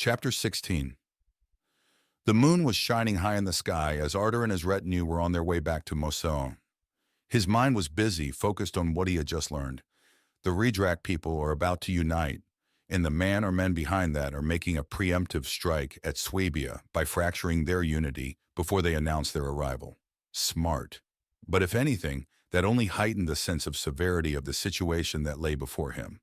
Chapter 16. The moon was shining high in the sky as Arthur and his retinue were on their way back to Mousson. His mind was busy, focused on what he had just learned. The Redrak people are about to unite, and the man or men behind that are making a preemptive strike at Swabia by fracturing their unity before they announce their arrival. Smart. But if anything, that only heightened the sense of severity of the situation that lay before him.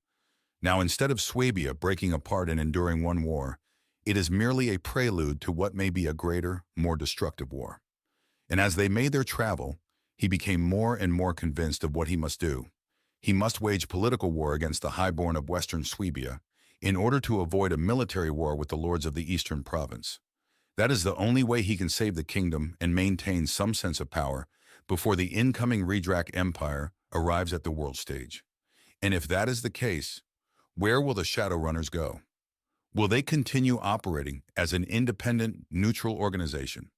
Now, instead of Swabia breaking apart and enduring one war, it is merely a prelude to what may be a greater, more destructive war. And as they made their travel, he became more and more convinced of what he must do. He must wage political war against the highborn of Western Swabia in order to avoid a military war with the lords of the Eastern Province. That is the only way he can save the kingdom and maintain some sense of power before the incoming Redrak Empire arrives at the world stage. And if that is the case, where will the Shadowrunners go? Will they continue operating as an independent, neutral organization?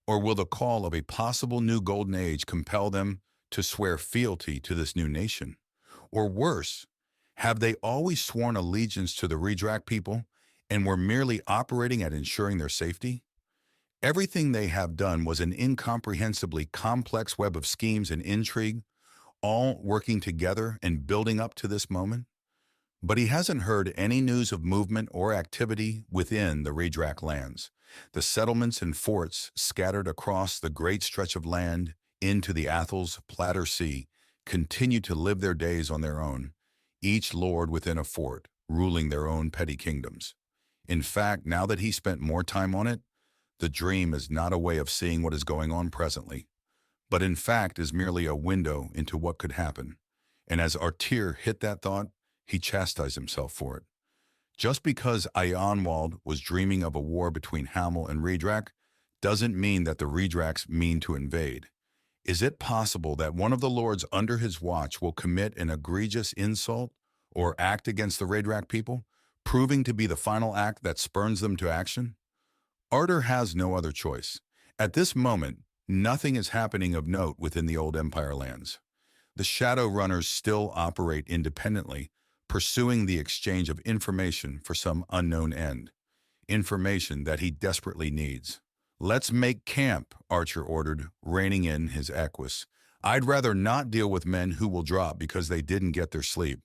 Or will the call of a possible new golden age compel them to swear fealty to this new nation? Or worse, have they always sworn allegiance to the Redrak people and were merely operating at ensuring their safety? Everything they have done was an incomprehensibly complex web of schemes and intrigue, all working together and building up to this moment. But he hasn't heard any news of movement or activity within the Redrak lands. The settlements and forts scattered across the great stretch of land into the Athel's Platter Sea continue to live their days on their own, each lord within a fort, ruling their own petty kingdoms. In fact, now that he spent more time on it, the dream is not a way of seeing what is going on presently, but in fact is merely a window into what could happen. And as Artir hit that thought, he chastised himself for it. Just because Ayanwald was dreaming of a war between Hamel and Redrak doesn't mean that the Redraks mean to invade. Is it possible that one of the lords under his watch will commit an egregious insult or act against the Redrak people, proving to be the final act that spurns them to action? Arthur has no other choice. At this moment, nothing is happening of note within the old Empire lands. The Shadowrunners still operate independently, pursuing the exchange of information for some unknown end. Information that he desperately needs. "Let's make camp," Archer ordered, reining in his equus. "I'd rather not deal with men who will drop because they didn't get their sleep."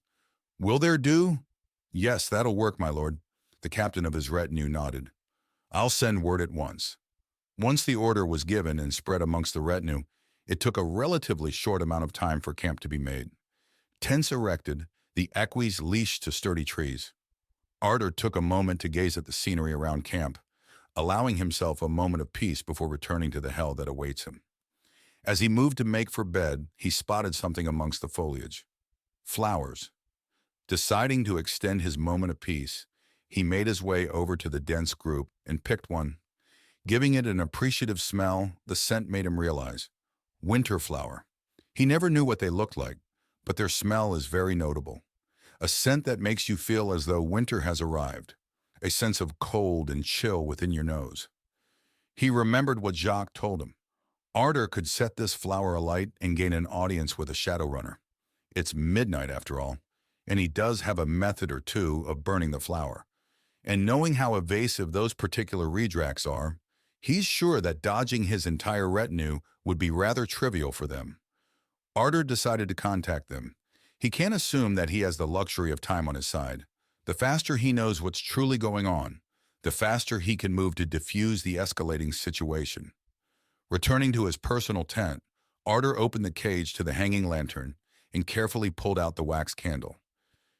"Will there do?" "Yes, that'll work, my lord." The captain of his retinue nodded. "I'll send word at once." Once the order was given and spread amongst the retinue, it took a relatively short amount of time for camp to be made. Tents erected, the equis leashed to sturdy trees. Arthur took a moment to gaze at the scenery around camp, allowing himself a moment of peace before returning to the hell that awaits him. As he moved to make for bed, he spotted something amongst the foliage. Flowers. Deciding to extend his moment of peace, he made his way over to the dense group and picked one. Giving it an appreciative smell, the scent made him realize. Winter flower. He never knew what they looked like, but their smell is very notable. A scent that makes you feel as though winter has arrived, a sense of cold and chill within your nose. He remembered what Jacques told him. Arthur could set this flower alight and gain an audience with a Shadowrunner. It's midnight after all, and he does have a method or two of burning the flower. And knowing how evasive those particular Redraks are, he's sure that dodging his entire retinue would be rather trivial for them. Arthur decided to contact them. He can't assume that he has the luxury of time on his side. The faster he knows what's truly going on, the faster he can move to diffuse the escalating situation. Returning to his personal tent, Arthur opened the cage to the hanging lantern and carefully pulled out the wax candle.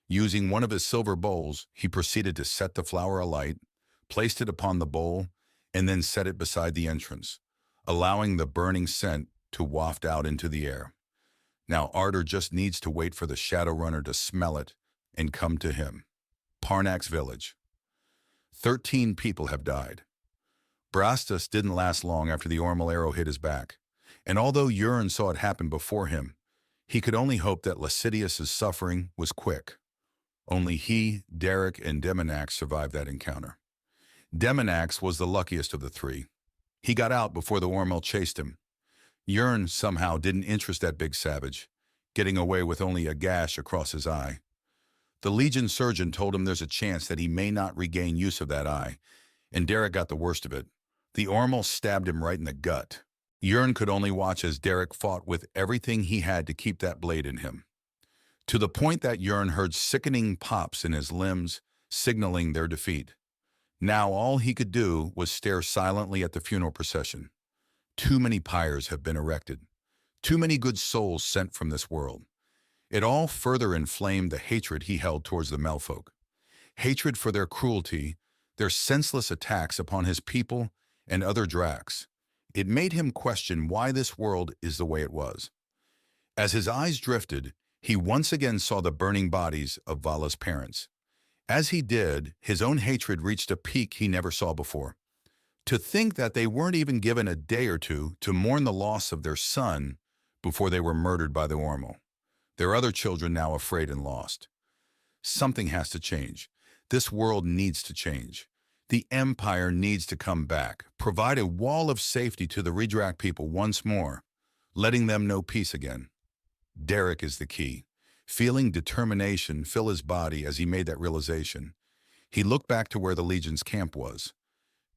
Using one of his silver bowls, he proceeded to set the flower alight, placed it upon the bowl, and then set it beside the entrance, allowing the burning scent to waft out into the air. Now Arthur just needs to wait for the Shadowrunner to smell it and come to him. Parnak's village. 13 people have died. Brastus didn't last long after the Ormal arrow hit his back, and although Urn saw it happen before him, he could only hope that Lascidius's suffering was quick. Only he, Derek, and Demonax survived that encounter. Demonax was the luckiest of the three. He got out before the Ormal chased him. Urn somehow didn't interest that big savage, getting away with only a gash across his eye. The Legion surgeon told him there's a chance that he may not regain use of that eye, and Derek got the worst of it. The Ormal stabbed him right in the gut. Jörn could only watch as Derek fought with everything he had to keep that blade in him, to the point that Jörn heard sickening pops in his limbs, signaling their defeat. Now all he could do was stare silently at the funeral procession. Too many pyres have been erected. Too many good souls sent from this world. It all further inflamed the hatred he held towards the Melfolk. Hatred for their cruelty, their senseless attacks upon his people and other Dracs. It made him question why this world is the way it was. As his eyes drifted, he once again saw the burning bodies of Vala's parents. As he did, his own hatred reached a peak he never saw before. To think that they weren't even given a day or two to mourn the loss of their son before they were murdered by the Ormal. Their other children now afraid and lost. Something has to change. This world needs to change. The Empire needs to come back, provide a wall of safety to the Redrak people once more, letting them know peace again. Derek is the key. Feeling determination fill his body as he made that realization, he looked back to where the Legion's camp was.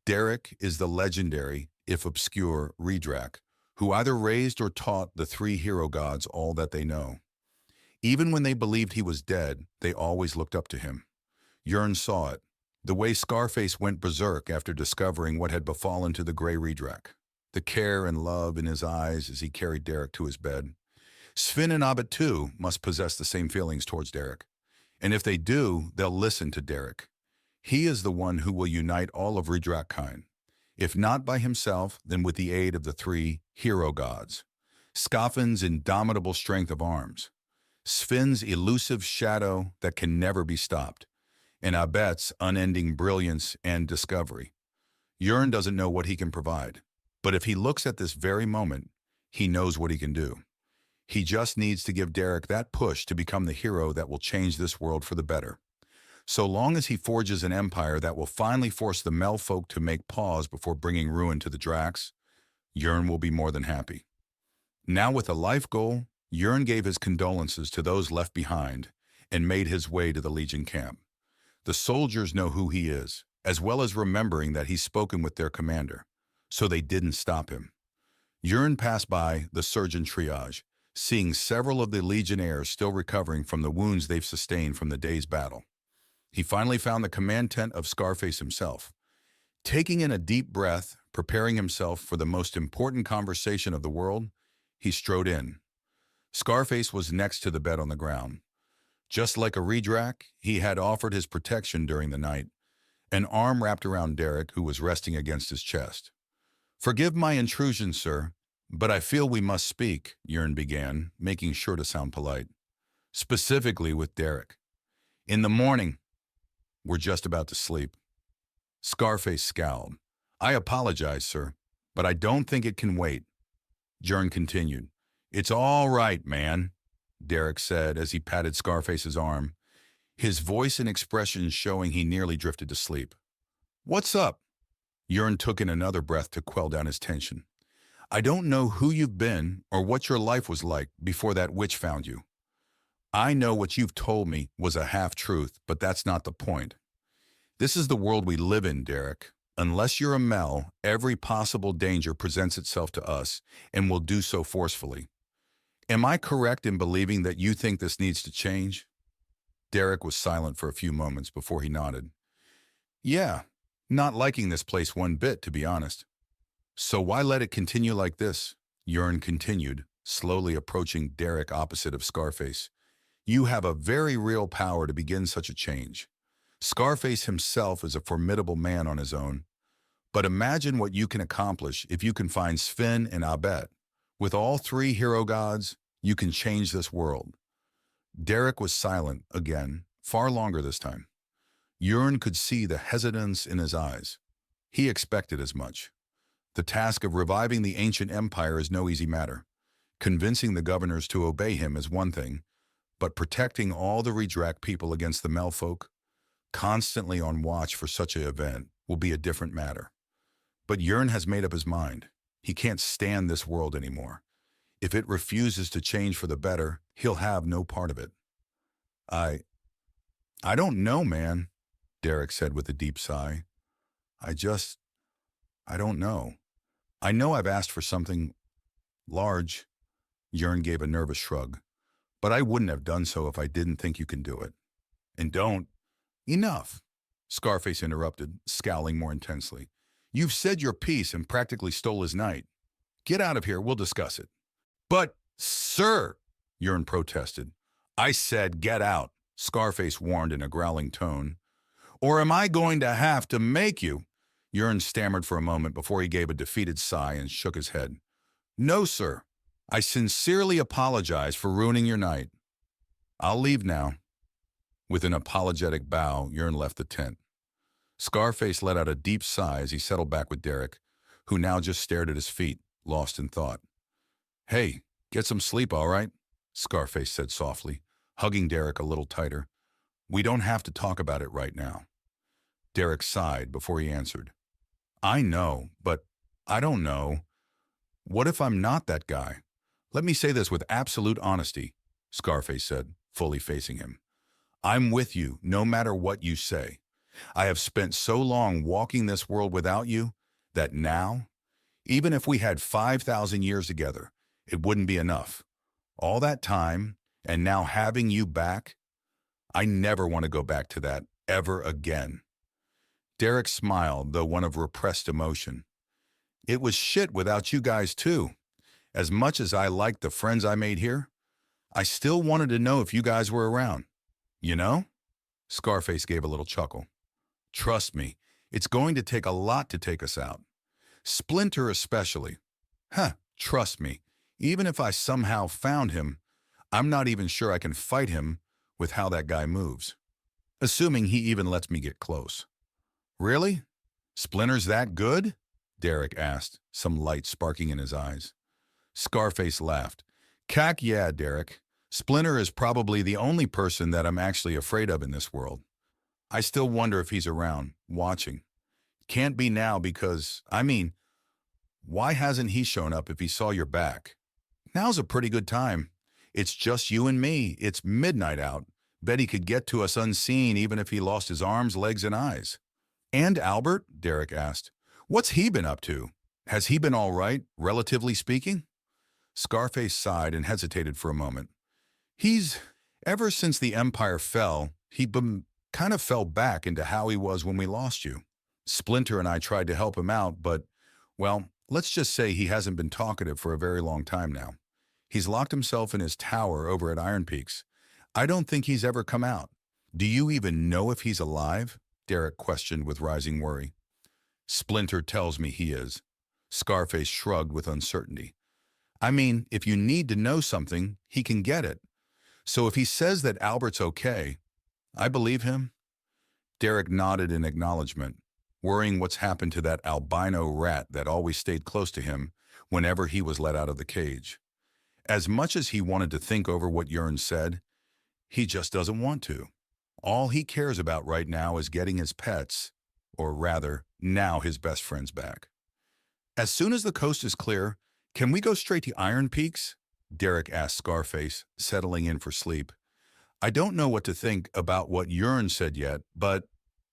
Derek is the legendary, if obscure, Redrak, who either raised or taught the three hero gods all that they know. Even when they believed he was dead, they always looked up to him. Jörn saw it, the way Scarface went berserk after discovering what had befallen to the Grey Redrak, the care and love in his eyes as he carried Derek to his bed. Sven and Abed too must possess the same feelings towards Derek. And if they do, they'll listen to Derek. He is the one who will unite all of Redrak kind. If not by himself, then with the aid of the three hero gods. Skaffin's indomitable strength of arms. Sven's elusive shadow that can never be stopped. And Abed's unending brilliance and discovery. Jörn doesn't know what he can provide. But if he looks at this very moment, he knows what he can do. He just needs to give Derek that push to become the hero that will change this world for the better. So long as he forges an empire that will finally force the Melfolk to make pause before bringing ruin to the Dracs, Jörn will be more than happy. Now with a life goal, Jörn gave his condolences to those left behind and made his way to the Legion camp. The soldiers know who he is, as well as remembering that he's spoken with their commander, so they didn't stop him. Jörn passed by the surgeon triage, seeing several of the Legionnaires still recovering from the wounds they've sustained from the day's battle. He finally found the command tent of Scarface himself. Taking in a deep breath, preparing himself for the most important conversation of the world, he strode in. Scarface was next to the bed on the ground. Just like a Redrak, he had offered his protection during the night, an arm wrapped around Derek, who was resting against his chest. "Forgive my intrusion, sir, but I feel we must speak," Jörn began, making sure to sound polite. "Specifically with Derek. In the morning, we're just about to sleep." Scarface scowled. "I apologize, sir, but I don't think it can wait." Jörn continued. "It's all right, man," Derek said as he patted Scarface's arm, his voice and expression showing he nearly drifted to sleep. "What's up?" Jörn took in another breath to quell down his tension. "I don't know who you've been or what your life was like before that witch found you. I know what you've told me was a half-truth, but that's not the point. This is the world we live in, Derek. Unless you're a Mel, every possible danger presents itself to us, and will do so forcefully. Am I correct in believing that you think this needs to change?" Derek was silent for a few moments before he nodded. "Yeah, not liking this place one bit, to be honest." "So why let it continue like this?" Jörn continued, slowly approaching Derek opposite of Scarface. "You have a very real power to begin such a change. Scarface himself is a formidable man on his own. But imagine what you can accomplish if you can find Sven and Abed. With all three hero gods, you can change this world." Derek was silent again, far longer this time. Jörn could see the hesitance in his eyes. He expected as much. The task of reviving the ancient empire is no easy matter. Convincing the governors to obey him is one thing, but protecting all the Redrak people against the Melfolk, constantly on watch for such an event, will be a different matter. But Jörn has made up his mind. He can't stand this world anymore. If it refuses to change for the better, he'll have no part of it. I don't know, man, Derek said with a deep sigh. I don't know. I know I've asked for something large. Jörn gave a nervous shrug. But I wouldn't have done so if I didn't think you can do it. And don't. Enough, Scarface interrupted, scowling more intensely. You've said your piece and practically stole his night. Get out of here, we'll discuss it. But, sir, Jörn protested. I said get out, Scarface warned in a growling tone. Or am I going to have to make you? Jörn stammered for a moment before he gave a defeated sigh and shook his head. No, sir. I sincerely apologize for ruining your night. I'll leave now. With an apologetic bow, Jörn left the tent. Scarface let out a deep sigh as he settled back with Derek, who now just stared at his feet, lost in thought. Hey, get some sleep, all right? Scarface said softly, hugging Derek a little tighter. We don't have to talk about it right now. Derek sighed before he answered. I know, but I don't know. What if I'm not that guy? Let me say this with absolute honesty, Scarface said, fully facing him. I'm with you no matter what you say. I have spent so long walking this world without you that now, even if we had 5,000 years together, it wouldn't be enough. All that time, and now having you back, I never want to go back to that ever again. Derek smiled, though one of repressed emotion. It was shit without you guys, too. As much as I liked the friends I made here, I still wanted to know if you guys were around. You know? Scarface gave a little chuckle. Trust me, it's going to take a lot to take us out. Splinter especially. Trust me, even if I somehow found him, I'm not even sure I can fight him with how that guy moves. Assuming he even lets me get close. Really? Splinter's that good? Derek asked, some light sparking in his eyes. Scarface laughed. Cack yeah, Derek. Splinter is probably the only person that I'm actually afraid of in this world. I still wonder if he's around, watching. Can't be now because, why hasn't he shown up if he saw your back? Now's a pretty good time. It's just you and me. It's midnight out. Bet he could get to us unseen even if he lost his arms, legs, and eyes. And Albert? Derek asked. What's he been up to? Has he been all right, relatively speaking? Scarface sighed and hesitated for a moment. Ever since the Empire fell, he kind of fell back into how he was when we lost you. Splinter and I tried to help him out, but, well, let's just say he hasn't been talkative for a very long time now. He's locked himself in his tower over at Iron Peaks. I don't think he's ever come out. Do you even know if he's alive? Derek questioned with rising worry. Splinter tells me he is. Scarface shrugged with uncertainty. If you need to know something, he can get it. So if he says that Albert's okay, I believe him. Derek nodded in acknowledgement, worrying what's happened to that albino rat that always stayed close to him whenever he was let out of the cage. As much as he wanted to think over what Jörn said, he just doesn't want to. All he cares about right now is getting his pets, or rather, now his best friends back. As soon as the coast is clear, can we go straight to Iron Peaks? Derek asked Scarface, settling in for sleep. I don't know what to think about what Jörn said yet, but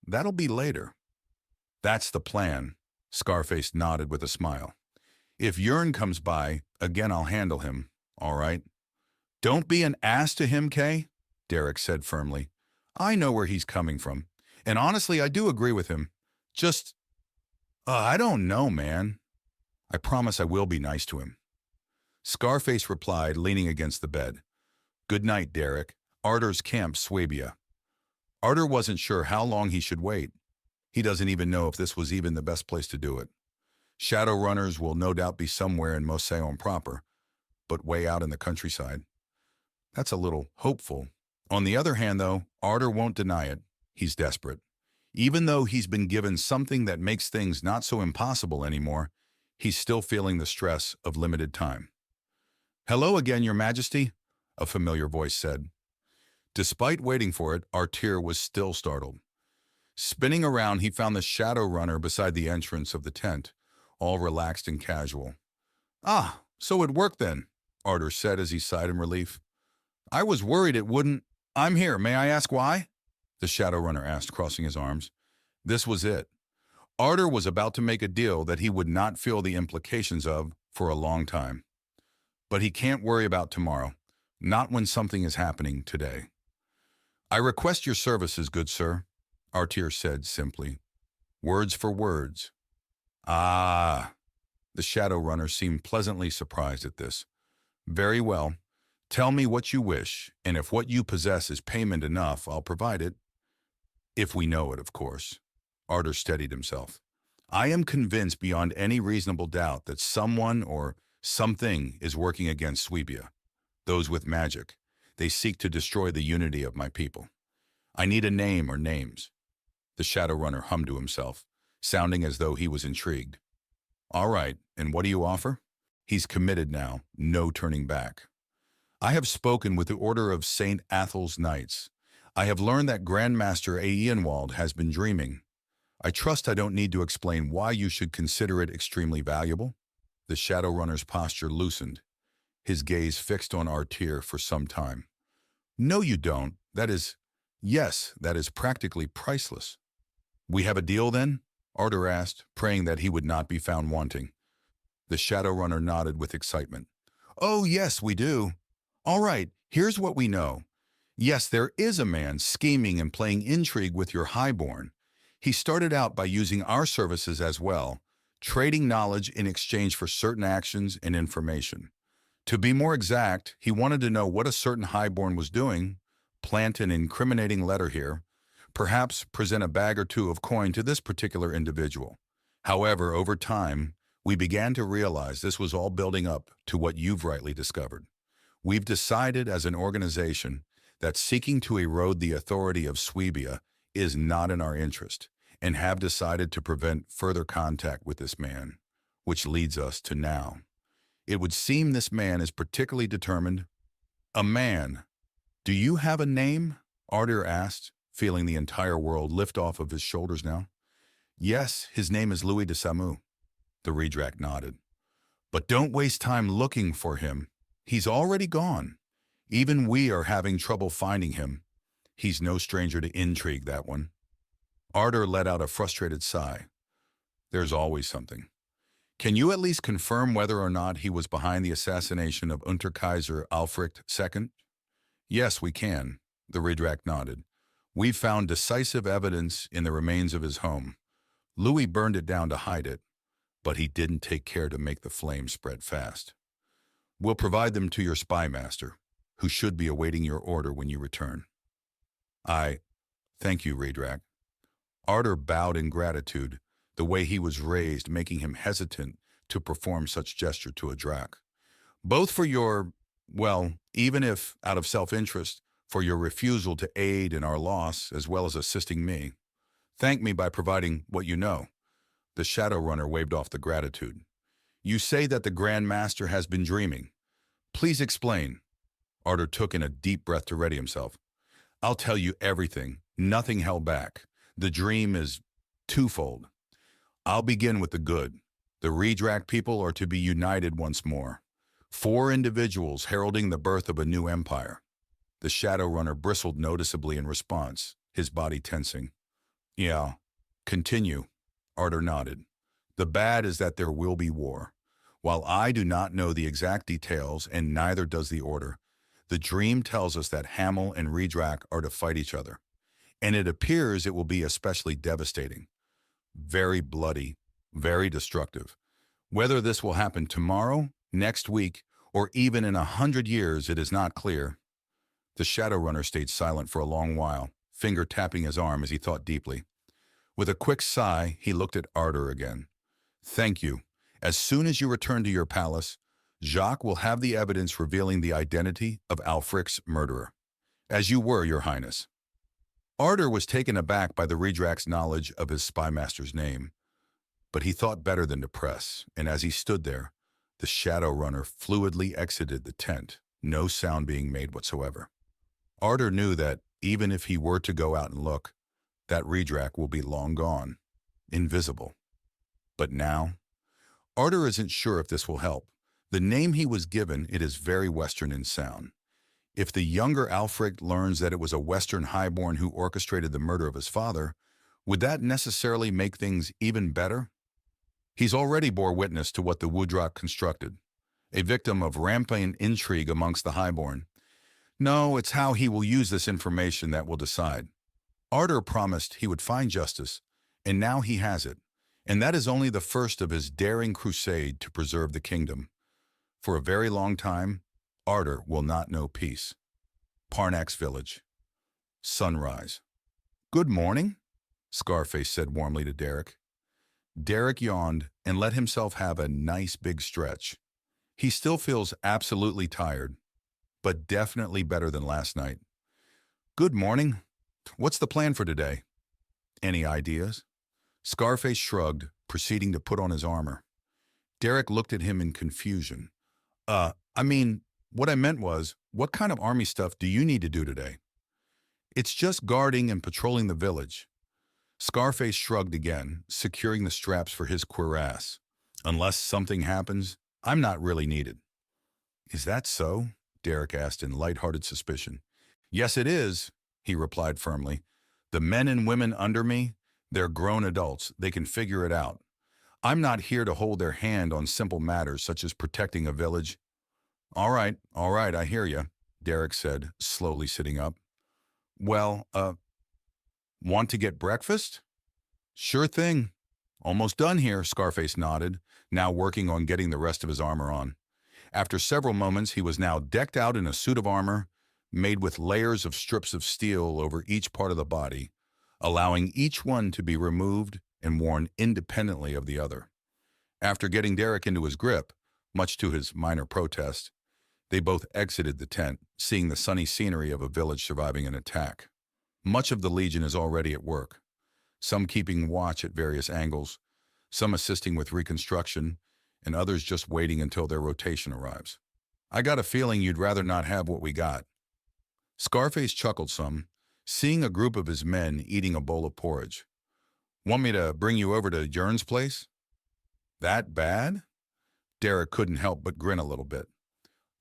that'll be later. That's the plan, Scarface nodded with a smile. If Jörn comes by, again I'll handle him, all right? Don't be an ass to him, Kay, Derek said firmly. I know where he's coming from, and honestly I do agree with him. I don't know, man. I promise I will be nice to him. Scarface replied, leaning against the bed. Good night, Derek. Arter's Camp, Swabia. Arter wasn't sure how long he should wait. He doesn't even know if this was even the best place to do it. Shadowrunners will no doubt be somewhere in Moussaillon proper, but way out in the countryside. That's a little hopeful. On the other hand, though, Arter won't deny it. He's desperate. Even though he's been given something that makes things not so impossible anymore, he's still feeling the stress of limited time. Hello again, Your Majesty, a familiar voice said. Despite waiting for it, Artyr was still startled. Spinning around, he found the Shadowrunner beside the entrance of the tent, all relaxed and casual. Ah, so it worked then, Arter said as he sighed in relief. I was worried it wouldn't. I'm here. May I ask why? the Shadowrunner asked, crossing his arms. This was it. Ardur was about to make a deal that he would not feel the implications of for a long time. But he can't worry about tomorrow, not when something is happening today. I request your services, good sir, Artyr said simply. Words for words. Ah, the Shadowrunner seemed pleasantly surprised at this. Very well. Tell me what you wish, and if what you possess is payment enough, I'll provide it. If we know it, of course. Ardur steadied himself. I am convinced beyond any reasonable doubt that someone or something is working against Swebia. Those with magic. They seek to destroy the unity of my people. I need a name or names. The Shadowrunner hummed to himself, sounding as though he was intrigued. All right, and what do you offer? He's committed now, no turning back. I have spoken with the Order of St. Athel's Knights. I have learned that Grandmaster Aeonwald has been dreaming. I trust I don't need to explain why you should consider it extremely valuable. The Shadowrunner's posture loosened, his gaze fixed on Artyr for some time. No, you don't. Yes, that is practically priceless. We have a deal then? Ardur asked, praying that he would not be found wanting. The Shadowrunner nodded with excitement. Oh, yes, we do. All right, here's what we know. Yes, there is a man scheming and playing intrigue with your highborn. He started out by using our services as well, trading knowledge in exchange for certain actions and information. To be more exact, he wanted to know what a certain highborn was doing, plant an incriminating letter here, perhaps present a bag or two of coin to this particular individual. However, over time, we began to realize this was all building up to what you've rightly discovered. We've decided as an organization that seeking to erode the authority of Swebia is not in our interest, and have decided to prevent further contact with this man, which leads us to now. It would seem this man is particularly determined. A man. Do you have a name? Artyr asked, feeling the entire world lift off of his shoulders now. Yes, his name is Louis de Samu. The Redrak nodded. But don't waste time looking for him. He's already gone. Even we are having trouble finding him. He's no stranger to intrigue, that one. Artyr let out a frustrated sigh. There's always something. Can you at least confirm whether or not he was behind the assassination of Unterkaiser Alfric II? Yes, we can, the Redrak nodded. We've found decisive evidence in the remains of his home. Louis burned it down to hide it, but he didn't take care to make the flame spread fast. We'll provide them to your spy master, who should be awaiting your order when you return. Thank you, Redrak. Artyr bowed in gratitude, the way he was raised making him hesitant to perform such gesture to a Drak. Both for your, well, even if out of self-interest, for your refusal to aid in our loss as well as assisting me. Thank me by providing what you know. The Shadowrunner waved off the gratitude. You say that the Grand Master has been dreaming. Please explain. Artyr took in a deep breath to ready himself. I'll tell you everything, nothing held back. The dream is twofold. I'll begin with the good. The Redrak people are to be united once more. 4 individuals heralding the birth of a new empire. The Shadowrunner bristled noticeably in response, his body tensing. Yeah, continue. Artyr nodded. The bad is that there will be war. While I do not know the exact details, and neither does the Order, the dream tells us that Hamel and Redrak are to fight each other. And it appears it will be especially devastating. Very bloody, very destructive. Whether this will happen tomorrow, next week, or even in 100 years, it is not clear. The Shadowrunner stayed silent for a long while, finger tapping his arm as he thought deeply. With a quick sigh, he looked at Artyr again. Thank you. As soon as you return to your palace, Jacques will have the evidence revealing the identity of Alfric's murderer. As you were, Your Highness. Artyr was taken aback by the Redrak's knowledge of his spymaster's name, but he thought better than to press, and as he stood there, the Shadowrunner fluidly exited the tent, no sound being made whatsoever. Artyr knew that, even if he were to go out and look, that Redrak will be long gone, invisible. But now, Artyr isn't sure if this will help. The name he was given, it is very Western in sound. If the younger Alfred learns that it was a Western highborn who orchestrated the murder of his father, would that necessarily make things even better? He's already bore witness to what the Woodrock constructed, a victim of rampant intrigue amongst the highborn. No, it's how he will use this information that will decide. Ardor promised he would find justice, and now he has it, and that is only the first of his daring crusade to preserve the kingdom. For a very long time, Ardor will not know peace. Parnax Village. Sunrise. "Good morning," Scarface said warmly to Derek. Derek yawned and let himself have a nice big stretch. He still feels absolutely tired, but definitely better than last night. "Good morning. What's the plan for today?" "Any ideas?" Scarface shrugged, proceeding to put on his armor. Derek looked at him in confusion. What I meant was, what kind of army stuff do you need to do today?" "It's just guarding and patrolling the village." Scarface shrugged again, securing the straps for his cuirass. "Unless something happens, I'm not really needed." "Is that so?" Derek asked in lighthearted suspicion. "Yes, it is," he replied firmly. "The men and women under me, they're grown adults. They can figure it out. I'm not here to hold their hand on simple matters such as protecting a village." All right, I hear you," Derek said, slowly sitting up. "Well, want to get breakfast?" "Sure thing. Almost done here," Scarface nodded, now working on getting the rest of his armor on. After several moments, he was now decked out in a suit of armor, made with layers of strips of steel over each part of the body, allowing each one to be removed and worn independently of the other. After getting Derek into his grip, much to his minor protest, they both exited the tent, seeing the sunny scenery of a village surviving an attack. Much of the Legion is already at work, some keeping watch at various angles, some assisting with reconstruction, and others just waiting until their rotation arrives. "I got a feeling you'd rather not have what we got." Scarface chuckled some, seeing a group of his men eating a bowl of porridge. "Want me to bring you over to Jern's place?" "That bad?" Derek couldn't help but grin a little bit.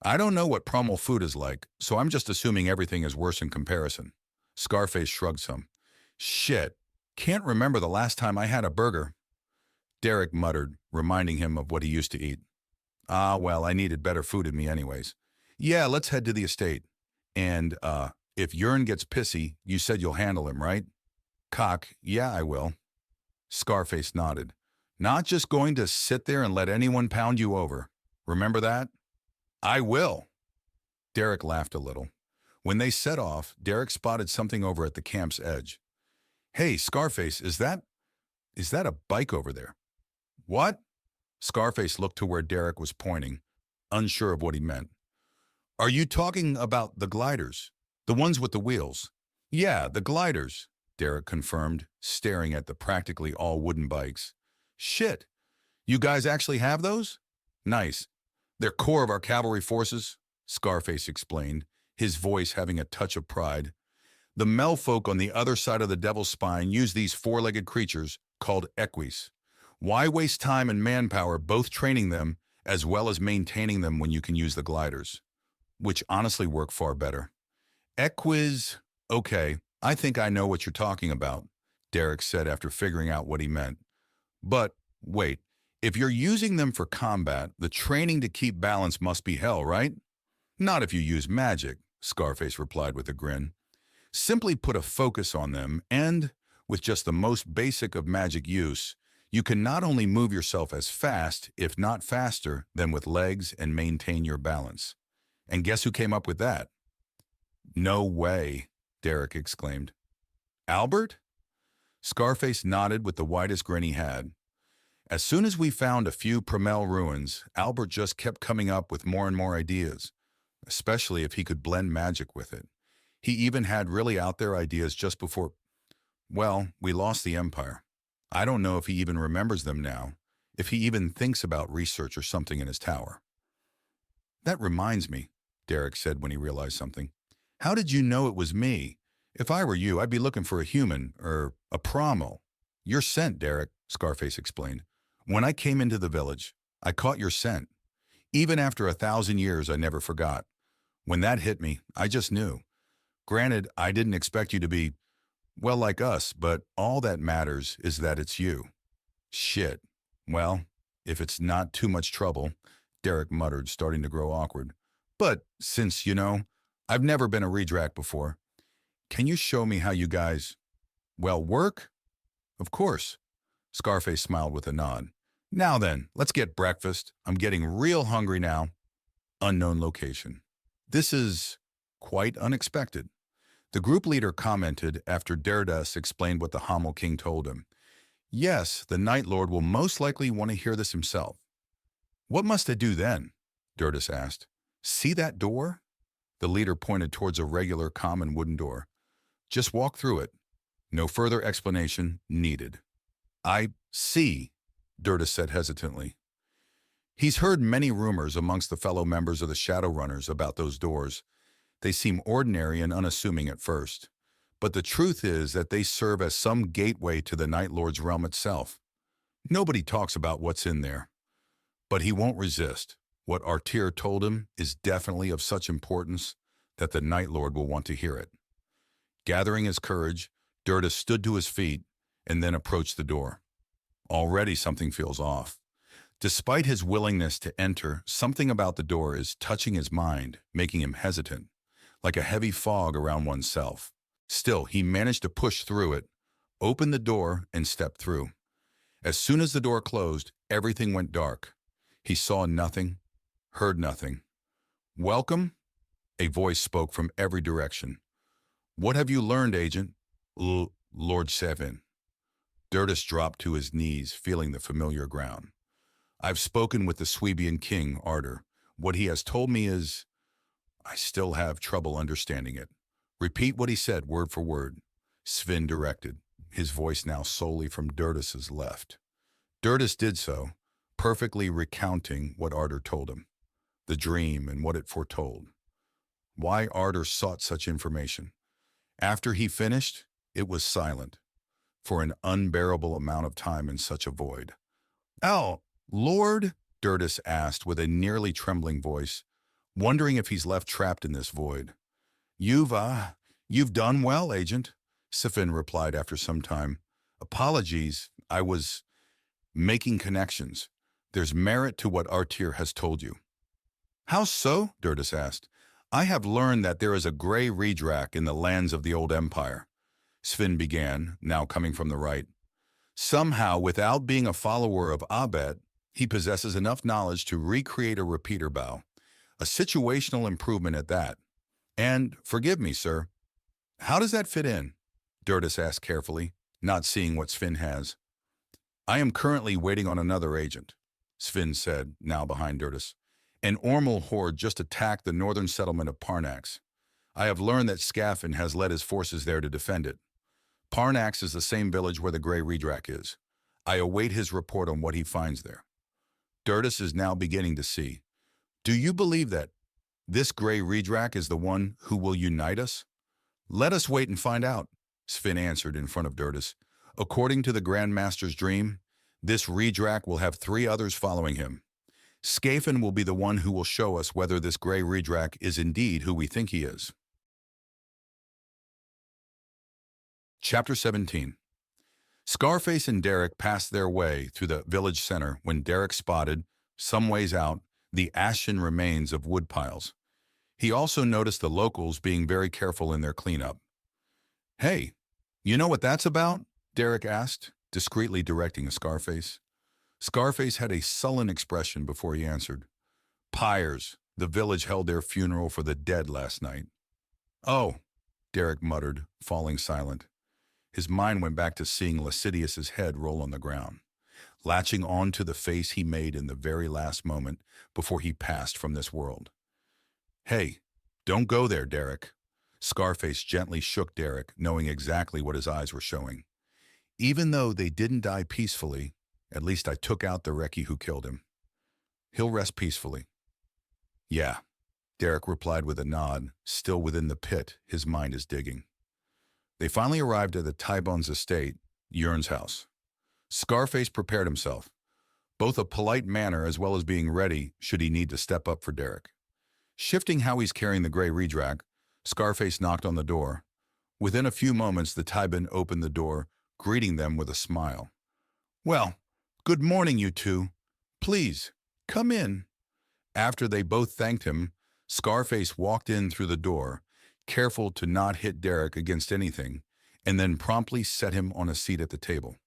"I don't know what Prummel food is like, so I'm just assuming everything is worse in comparison." Scarface shrugged some. "Shit, can't remember the last time I had a burger." Derek muttered, reminding him of what he used to eat. Well, I needed better food in me anyways. "Yeah, let's head to the estate. And, if Jern gets pissy, you said you'll handle him, right?" "Cock, yeah, I will." Scarface nodded. "Not just going to sit there and let anyone pound you over. Remember that?" "I will." Derek laughed a little. When they set off, Derek spotted something over at the camp's edge. "Hey, Scarface, is that a bike over there?" "What?" Scarface looked to where Derek was pointing, unsure of what he meant. "Are you talking about the gliders? The ones with the wheels?" "Yeah, the gliders," Derek confirmed, staring at the practically all wooden bikes. "Shit, you guys actually have those?" "Nice. They're core of our cavalry forces," Scarface explained, his voice having a touch of pride. "The Melfolk on the other side of the Devil's Spine use these four-legged creatures called equis. Why waste time and manpower both training them as well as maintaining them when you can use the gliders? Which honestly work far better." "Equis, okay, I think I know what you're talking about," Derek said after figuring out what he meant. "But, wait, if you're using them for combat, the training to keep balance must be hell, right?" "Not if you use magic," Scarface replied with a grin. "Simply put a focus on them, and, with just the most basic of magic use, you can not only move yourself as fast, if not faster, than with legs and maintain your balance. And guess who came up with that?" "No way," Derek exclaimed. "Albert?" Scarface nodded with the widest grin he had. "As soon as we found a few Pramel ruins, Albert just kept coming up with more and more ideas, especially if he could blend magic with it. He even had really out there ideas just before, well, we lost the Empire. I don't know if he even remembers them now, if he even thinks about research or something in his tower." "That reminds me," Derek said when he realized something. "How did you know it was me? If I were you, I'd be looking for a human, or a Pramel." "Your scent, Derek," Scarface explained. "When I came into the village, I caught your scent. Even after 1,000 years, I never forgot. When that hit me, I just knew. Granted, I didn't expect you to be, well, like us, but all that matters is that it's you. Shit. Well, if it's not too much trouble, Derek muttered, starting to grow awkward. But since, I've never been a redrac before, can you show me how you guys, well, work? Of course. Scarface smiled with a nod. Now then, let's get breakfast. I'm getting real hungry now. Unknown location. This is quite unexpected. The group leader commented after Derdus explained what the Hamel King told him. Yes, the Night Lord will most likely want to hear this himself. What must I do then? Derdus asked. See that door? The leader pointed towards a regular common wooden door. Just walk through it. No further explanation needed. I see, Derdus said hesitantly. He's heard many rumors amongst the fellow members of the Shadowrunners about those doors. They seem ordinary and unassuming at first, but the truth is that they serve as some gateway to the Night Lord's realm itself. Nobody talks about what's in there, but he won't resist. What Artir told him is definitely of such importance that the Night Lord will want to hear it. Gathering his courage, Derdus stood to his feet and then approached the door. Already something feels off. Despite his willingness to enter, something about the door is touching his mind, making him hesitant, like a heavy fog around oneself. Still, he managed to push through it, open the door, and step through. As soon as the door closed, everything went dark. He saw nothing, heard nothing. Welcome? A voice spoke from every direction. What have you learned, Agent? Lord Seven. Derdus dropped to his knees, feeling the familiar ground. I've spoken with the Swebian king, Artir. What he has told me is, I still have trouble understanding it. Repeat what he said, word for word. Sven directed, his voice now solely from Derdus's left. Derdus did so, perfectly recounting what Artir told him, the dream and what it foretold. Why Artir sought such information. After he finished, it was silent, for an unbearable amount of time in such a void. Oh, Lord? Derdus asked with a nearly trembling voice, wondering if he's left trapped in this void. You've done well, Agent, Sifin replied after some time. Apologies, I was making connections. There's merit to what Artir has told you. How so? Derdus asked. I have learned that there is a gray redrak in the lands of the old empire. Sven began, now coming from the right. Somehow, without being a follower of Abed, he possesses enough knowledge to recreate a repeater bow, a situational improvement at that. And, forgive me, sir, how does that fit in? Derdus asked carefully, not seeing what Sven has. I am currently waiting on another agent, Sven said, now behind Derdus. An Ormal horde just attacked the northern settlement of Parnax. I have learned that Scafin has led his forces there to defend it. Parnax is the same village where the Grey Redrak is. I await his report on what he finds there. Derdus is now beginning to see. Do you believe that this Grey Redrak is the one who will unite us? Let us wait and find out, Sven answered in front of Derdus. According to the Grand Master's dream, this Redrak will have 3 others following him. Scafin will be the one who will show us whether this Grey Redrak is indeed who we think he is. Chapter 17. Scarface and Derek passed their way through the village center when Derek spotted, some ways out, the ashen remains of wood piles. He also noticed the locals being very careful in their cleanup. Hey, you know what that's about? Derek asked, discreetly directing Scarface. Scarface had a sullen expression before he answered. Pyres, the village held their funeral for the dead last night. Oh, Derek muttered, falling silent. His mind went back to seeing Lascidius's head roll on the ground, latching on to the face he made in the very last moment before he passed from this world. Hey, don't go there, Derek. Scarface gently shook Derek, knowing exactly what his eyes were showing. Even though they didn't die peacefully, at least I took out the Recce who killed him. He'll rest peacefully. Yeah, Derek replied with a nod, still within the pit his mind is digging. They finally arrived at the Tybon's estate, Yurn's house. Scarface prepared himself, both a polite manner as well as being ready should he need to step up for Derek. Shifting how he's carrying the gray redrag, Scarface knocked on the door. Within a few moments, the Tybin opened the door, greeting them with a smile. "Well, good morning, you two. Please, come in." After they both thanked him, Scarface walked in through the door, careful to not hit Derek against anything, and then promptly set him on a seat at the table.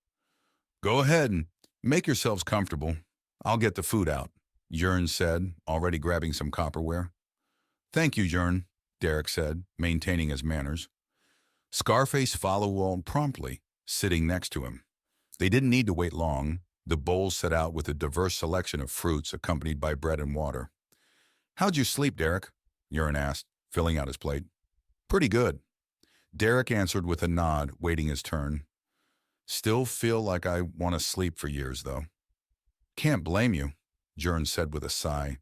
"Go ahead and make yourselves comfortable. I'll get the food out," Jern said, already grabbing some copperware. "Thank you, Jern," Derek said, maintaining his manners. Scarface followed promptly, sitting next to him. They didn't need to wait long, the bowls set out with a diverse selection of fruits accompanied by bread and water. "How'd you sleep, Derek?" Jern asked, filling out his plate. "Pretty good." Derek answered with a nod, waiting his turn. "Still feel like I want to sleep for years, though." "Can't blame you," Jern said with a sigh.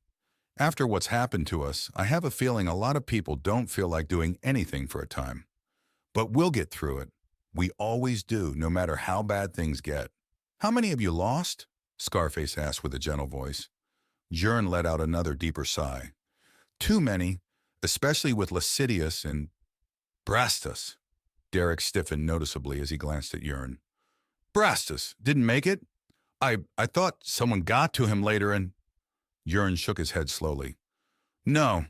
"After what's happened to us, I have a feeling a lot of people don't feel like doing anything for a time. But we'll get through it. We always do, no matter how bad things get." "How many have you lost?" Scarface asked with a gentle voice. Jern let out another deeper sigh. "Too many, especially with Lascivious and Brastus." Derek stiffened noticeably as he glanced at Jern. "Brastus didn't make it? I thought someone got to him later and—" Jern shook his head slowly. "No,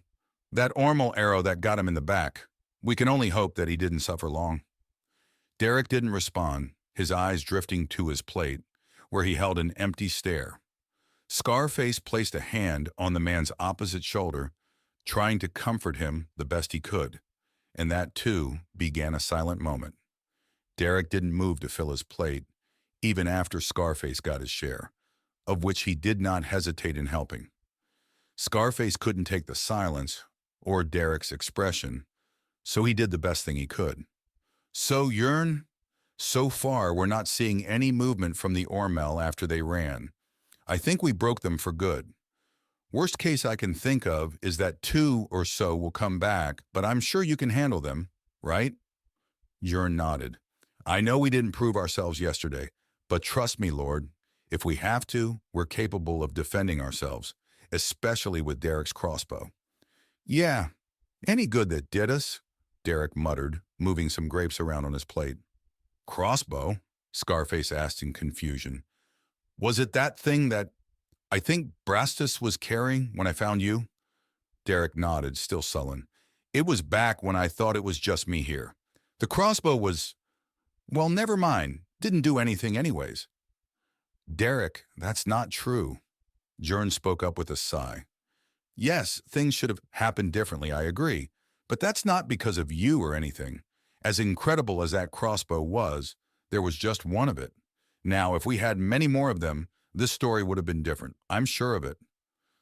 that Ormal arrow that got him in the back. We can only hope that he didn't suffer long." Derek didn't respond, his eyes drifting to his plate, where he held an empty stare. Scarface placed a hand on the man's opposite shoulder, trying to comfort him the best he could, and that, too, began a silent moment. Derek didn't move to fill his plate, even after Scarface got his share, of which he did not hesitate in helping. Scarface couldn't take the silence or Derek's expression, so he did the best thing he could. "So, Jern, so far we're not seeing any movement from the Ormel after they ran. I think we broke them for good. Worst case I can think of is that 2 or so will come back, but I'm sure you can handle them, right?" Jern nodded. "I know we didn't prove ourselves yesterday, but trust me, Lord, if we have to, we're capable of defending ourselves, especially with Derek's crossbow." "Yeah, any good that did us," Derek muttered, moving some grapes around on his plate. "Crossbow?" Scarface asked in confusion. "Was it that thing that I think Brastus was carrying when I found you?" Derek nodded, still sullen. "It was back when I thought it was just me here. The crossbow was, well, never mind, didn't do anything anyways." "Derek, that's not true." Jern spoke up with a sigh. "Yes, things should have happened differently, I agree, but that's not because of you or anything. As incredible as that crossbow was, there was just one of it. Now, if we had many more of them, this story would have been different. I'm sure of it."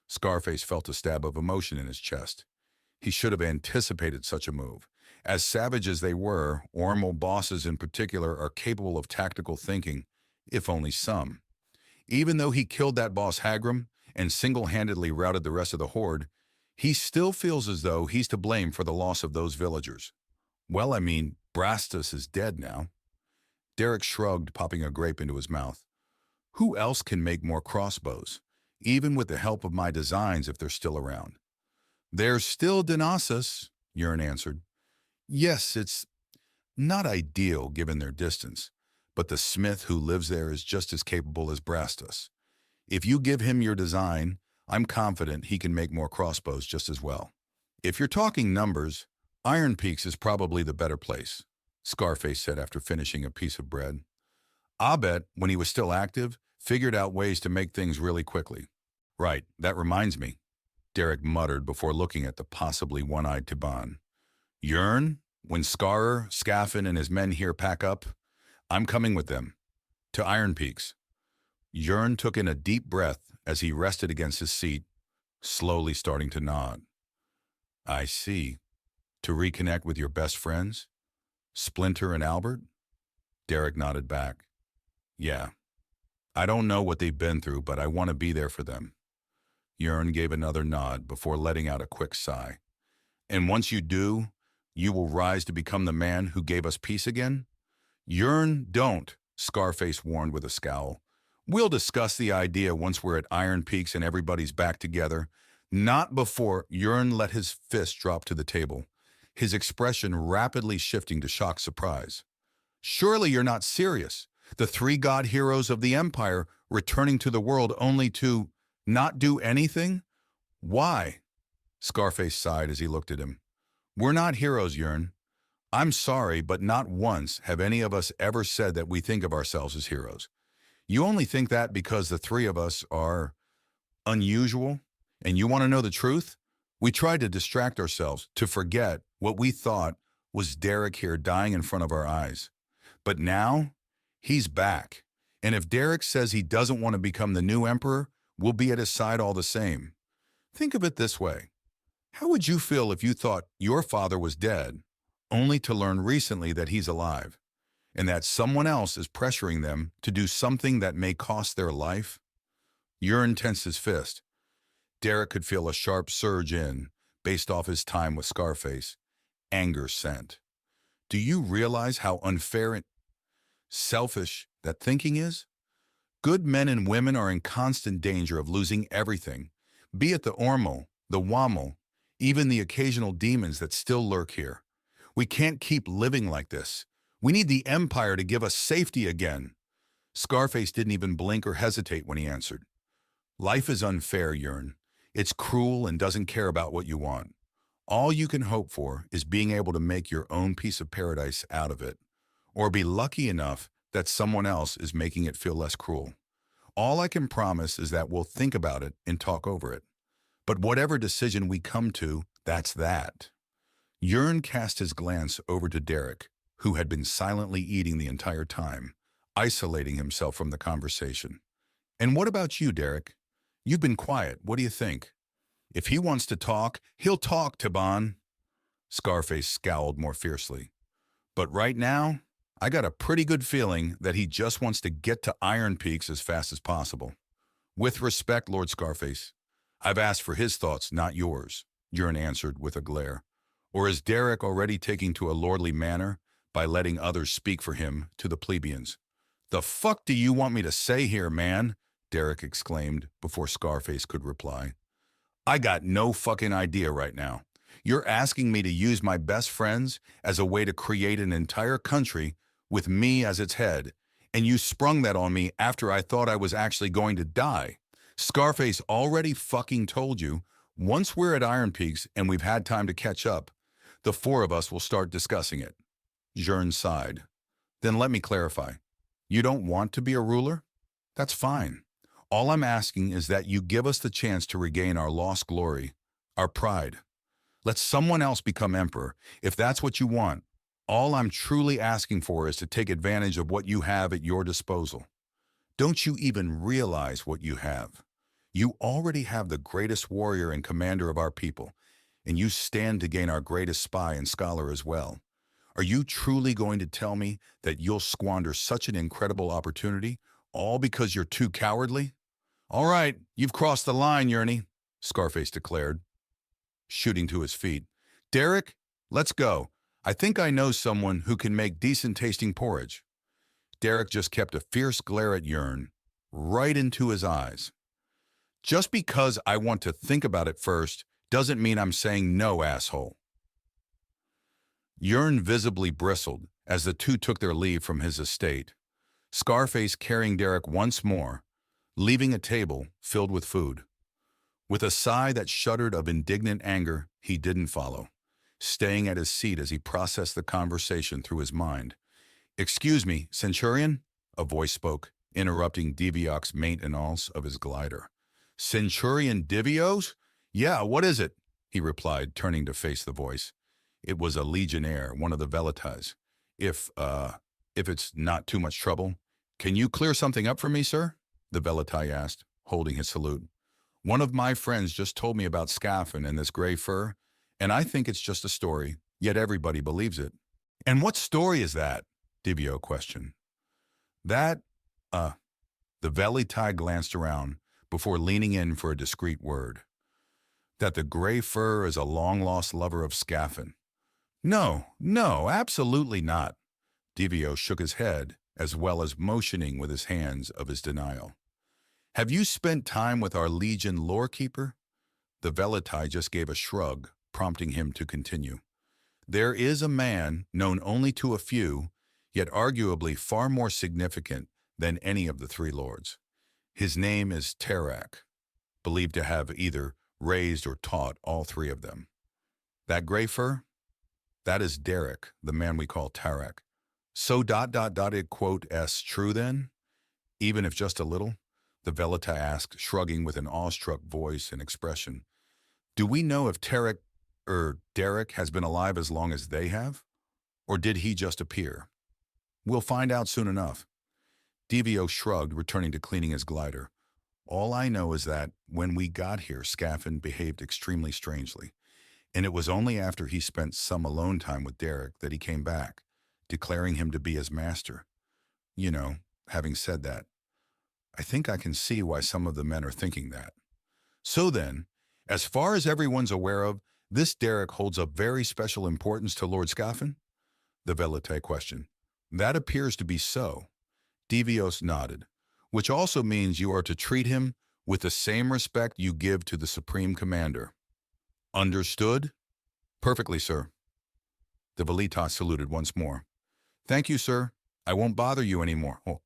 Scarface felt a stab of emotion in his chest. He should have anticipated such a move. As savage as they were, Ormal bosses in particular are capable of tactical thinking, if only some. Even though he killed that boss Hagram and single-handedly routed the rest of the horde, he still feels as though he's to blame for the loss of those villagers. Well, I mean, Brastus is dead now. Derek shrugged, popping a grape into his mouth. "Who else can make more crossbows, even with the help of my designs if they're still around?" "There's still Dinasus," Jern answered. "Yes, it's not ideal given their distance, but the smith who lives there is just as capable as Brastus. If you give him your design, I'm confident he can make more crossbows just as well. If you're talking numbers, Iron Peaks is probably the better place," Scarface said after finishing a piece of bread. "Abet, when he was still active, figured out ways to make things really quickly." "Right, that reminds me," Derek muttered before looking at the possibly one-eyed Tiban. "Jern, when Scarer, Scaffin, and his men here pack up, I'm coming with them. To Iron Peaks." Jern took in a deep breath as he rested against his seat, slowly starting to nod. "I see. To reconnect with your best friends? Splinter and Albert?" Derek nodded back. "Yeah. I don't know what they've been through, but I want to be there for them." Jern gave another nod before letting out a quick sigh. "And once you do, you will rise to become the man who gave us peace again?" "Jern, don't," Scarface warned with a scowl. "We'll discuss the idea once we're at Iron Peaks and everybody's back together. Not before. Jörn let his fist drop to the table, his expression rapidly shifting to shocked surprise. Surely you're not serious. The three god heroes of the Empire returning to the world only to not do anything? Why? Scarface sighed as he looked at him. We're not heroes, Jörn. I'm sorry, but not once have any of us ever said that we think of ourselves as heroes. You only think that because the three of us are unusual, and you want to know the truth? We tried to distract ourselves, to forget what we thought was Derek here dying in front of our eyes. But now, he's back. And if Derek says he doesn't want to become the new emperor, we'll be at his side all the same. Think of it this way. How would you feel if you thought your father was dead, only to learn recently that he's alive, and that someone else is pressuring them to do something that may cost their life? Jörn tensed his fist. Derek could feel a sharp surge based off his time with Scarface. Anger sent. Do you realize how unfair and selfish that thinking is? Good men and women are in constant danger of losing everything, be it the Ormo, the Wamel, even the occasional demons that still lurk here. We can't keep living like this. We need the Empire to give us safety again. Scarface didn't even blink or hesitate when he answered. Life is unfair, Jörn. It's cruel and doesn't care about what you want. All you can hope for is being able to make your own piece of paradise out of it, or be lucky enough that someone else is making it feel less cruel. All I can promise is that we'll think about it and talk over it. But whatever decision we come to, that's that. Jörn cast his glance over to Derek, who had been silently eating the entire time, isolating himself from the conversation. And what about you, Derek? You've been quiet. What do you think? If he wants to talk, he'll talk, Taban. Scarface scowled more fiercely. But right now, I got a pretty good feeling that he just wants to get to Iron Peaks as fast as possible. With respect, Lord Scarface, I've asked for his thoughts, not yours, Jörn answered with a glare. Or is Derek already taking to a lordly manner by letting others speak for him to the plebeians? The fuck do you want me to say here, man? Derek exclaimed before Scarface could reply. I got no fucking idea right now. You're asking me to use my best friends as a way to create an entire country with me as its head, and you sprung that on me after I thought I was actually going to die. Scarface already fucking told you, once we're at Iron Peaks and we've had time to catch up, the four of us will start discussing it. Jörn sighed. Then let me clarify. You don't want to be a ruler? That's fine. All I'm asking is that you give us the chance to regain our lost glory, our pride. Let someone else become emperor, if that's what you want. All I'm truly asking for is to take advantage of what you have at your disposal. Don't you even realize what you have? You already have the greatest warrior and commander of our people, and you stand to gain our greatest spy and scholar as well. Are you truly going to tell me that you'll squander such an incredible opportunity, all because you're too cowardly? All right, you've crossed the line, Jörny, Scarface declared, shooting to his feet. Derek, let's go. I think I know someone who can make decent-tasting porridge. Derek just kept a fierce glare at Jörn, right into his eyes. Just because I want to think about it first doesn't mean I'm saying no, asshole. Jörn visibly bristled as the two took their leave from his estate, Scarface carrying Derek once more, leaving a table filled with food. With a sigh that shuddered of indignant anger, he didn't follow, staying at his seat as he processed the conversation through his mind. Excuse me, Centurion? A voice spoke, interrupting Diviok's maintenance of his glider. Centurion Divios? Yeah, what is it? He replied, turning to face the voice. It was a legionnaire, one of the Velitas. If it's not too much trouble, can you clear something up for me, sir? The Velitai asked, holding his salute. One of my friends just told me about Scaffin and this gray fur, and I think it's just a story, yet everybody believes it. And what story is that? Divio questioned. The Velitai glanced around before leaning in for a discreet word. That the gray fur is a long-lost lover of Scaffin. No, absolutely not. Divio shook his head, as well as motioning with his hands of his denial. Have you spent time with our Legion lorekeeper? The Velitai just gave a shrug, prompting him to continue. There is a man known only to a few, yet arguably far more significant than any of the three lords. His name is Tarak, believed to have either raised or taught all three of them. That gray fur? That is Derek, the man we call Tarak. So ... it quote s true then? Even if just a little? The Velitai asked, shrugging with an awestruck voice and expression. Do we know if Derek has been alive as long as they have? Or did he just appear? We'll find out soon enough. Devio shrugged, returning to cleaning his glider. All I know is that when we got here, Scaffin behaved extremely strangely, and it was only after he spent some alone time with Derek that he came back, declaring him to be his master. You know, having said that, I think I can see why some of the men are thinking that. So then, as far as everyone's aware of, this Derek holds a very special importance to Lord Scaffin? The Velitai questioned. That appears to be so. Devios nodded, which also means you are to treat him with the same respect you give to the Supreme Commander. Understood? Perfectly, sir. The Velitai saluted once more. Thank you, sir. I won't bother you anymore. Oh.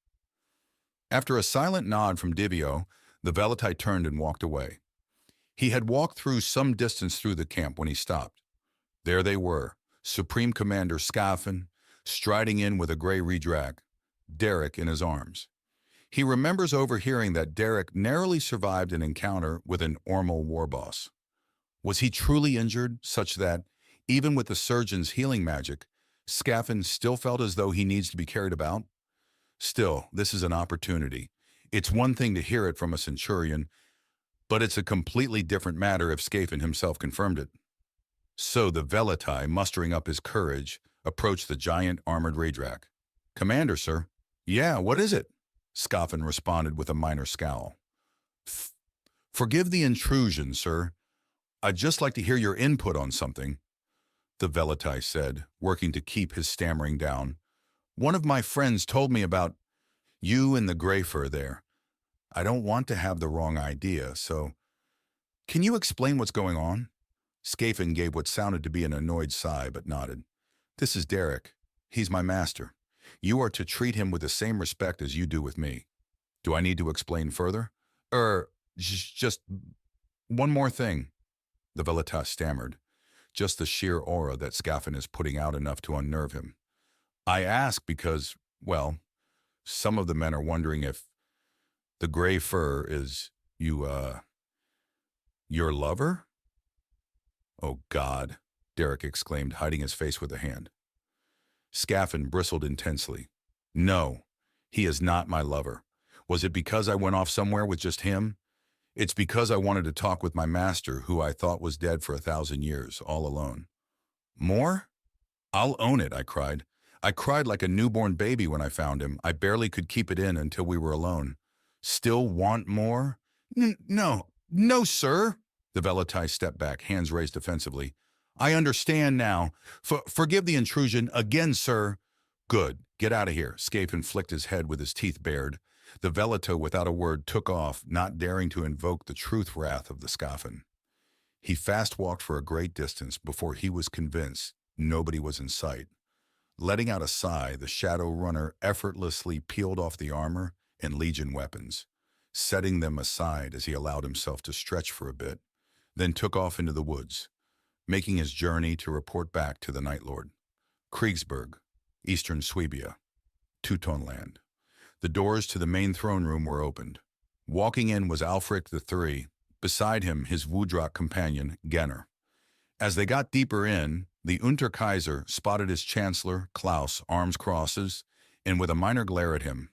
After a silent nod from Divio, the Velitai turned and walked away. He had walked through some distance through the camp when he stopped. There they were, Supreme Commander Scaffin, striding in with a gray redrag, Derek in his arms. He remembers overhearing that Derek narrowly survived an encounter with an Ormal war boss. Was he truly injured, such that, even with the surgeon's healing magic, Scaffin still felt as though he needs to be carried about? Still, this is an opportunity. It's one thing to hear it from a centurion, but it's a completely different matter if Scaffin himself confirmed it. So the Velitai, mustering up his courage, approached the giant armored redrag. Commander, sir. Yeah, what is it? Scaffin responded with a minor scowl. Forgive the intrusion, sir. I'd just like to hear your input on something, the Velitai said, working to keep his stammering down. One of my friends told me about you and the gray fur there. I don't want to have the wrong idea, so... Can you explain what's going on? Scaffin gave what sounded to be an annoyed sigh, but nodded. This is Derek. He's my master. You are to treat him with the same respect as you do with me. Do I need to explain further? Just one more thing, the Velitai stammered. Just the sheer aura that Scaffin is putting out enough to unnerve him. I ask because, well, some of the men are wondering if the gray fur is, your lover? Oh, God, Derek exclaimed, hiding his face with a hand. Scaffin bristled intensely. No, he is not my lover. Was it because I went off somewhere with just him? It's because I wanted to talk with my master, who I thought was dead for 1,000 years, all alone. More? I'll own it, I cried. I cried like a newborn baby when I found him. I barely could keep it in until we were alone. Still want more? No, sir. The Velitai stepped back, hands raised defensively. I understand now. Forgive the intrusion again, sir. Good. Get out of here. Scaffin flicked his head with his teeth bared. The Velitai, without a word, took off, not daring to invoke the truth wrath of the Scaffin. He fast-walked for a great distance before he was convinced nobody was in sight. Letting out a sigh, the Shadow Runner effortlessly peeled off the armor and Legion weapons, setting them aside as he allowed himself to stretch for a bit, then took off into the woods, making his journey to report back to the Night Lord. Kriegsberg, Eastern Swabia, Teutonland. The doors to the main throne room were opened. Walking in was Alfric III, beside him his Wudrak companion, Genner. As they got deeper in, the Unterkaiser spotted his Chancellor, Klaus, arms crosses, and with a minor glare at him.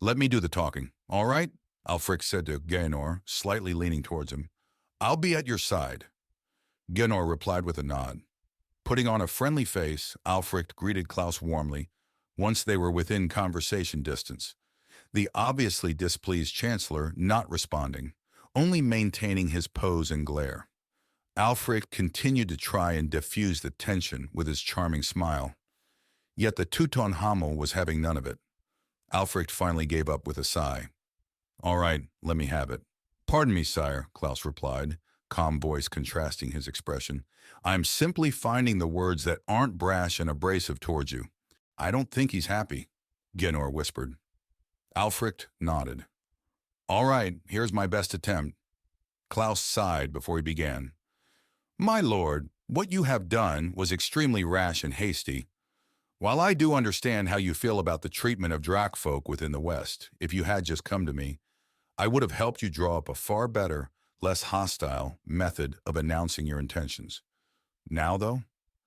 Let me do the talking, all right? Alfric said to Genor, slightly leaning towards him. I'll be at your side. Genor replied with a nod. Putting on a friendly face, Alfric greeted Klaus warmly, once they were within conversation distance. The obviously displeased Chancellor not responding, only maintaining his pose and glare. Alfric continued to try and diffuse the tension with his charming smile. Yet the Teuton Hamel was having none of it. Alfric finally gave up with a sigh. All right, let me have it. Pardon me, sire, Klaus replied, calm voice contrasting his expression. I'm simply finding the words that aren't brash and abrasive towards you. I don't think he's happy, Genor whispered. Alfric nodded. All right, here's my best attempt. Klaus sighed before he began. My lord, what you have done was extremely rash and hasty. While I do understand how you feel about the treatment of Drakfolk within the West, if you had just come to me, I would have helped you draw up a far better, less hostile method of announcing your intentions. Now, though,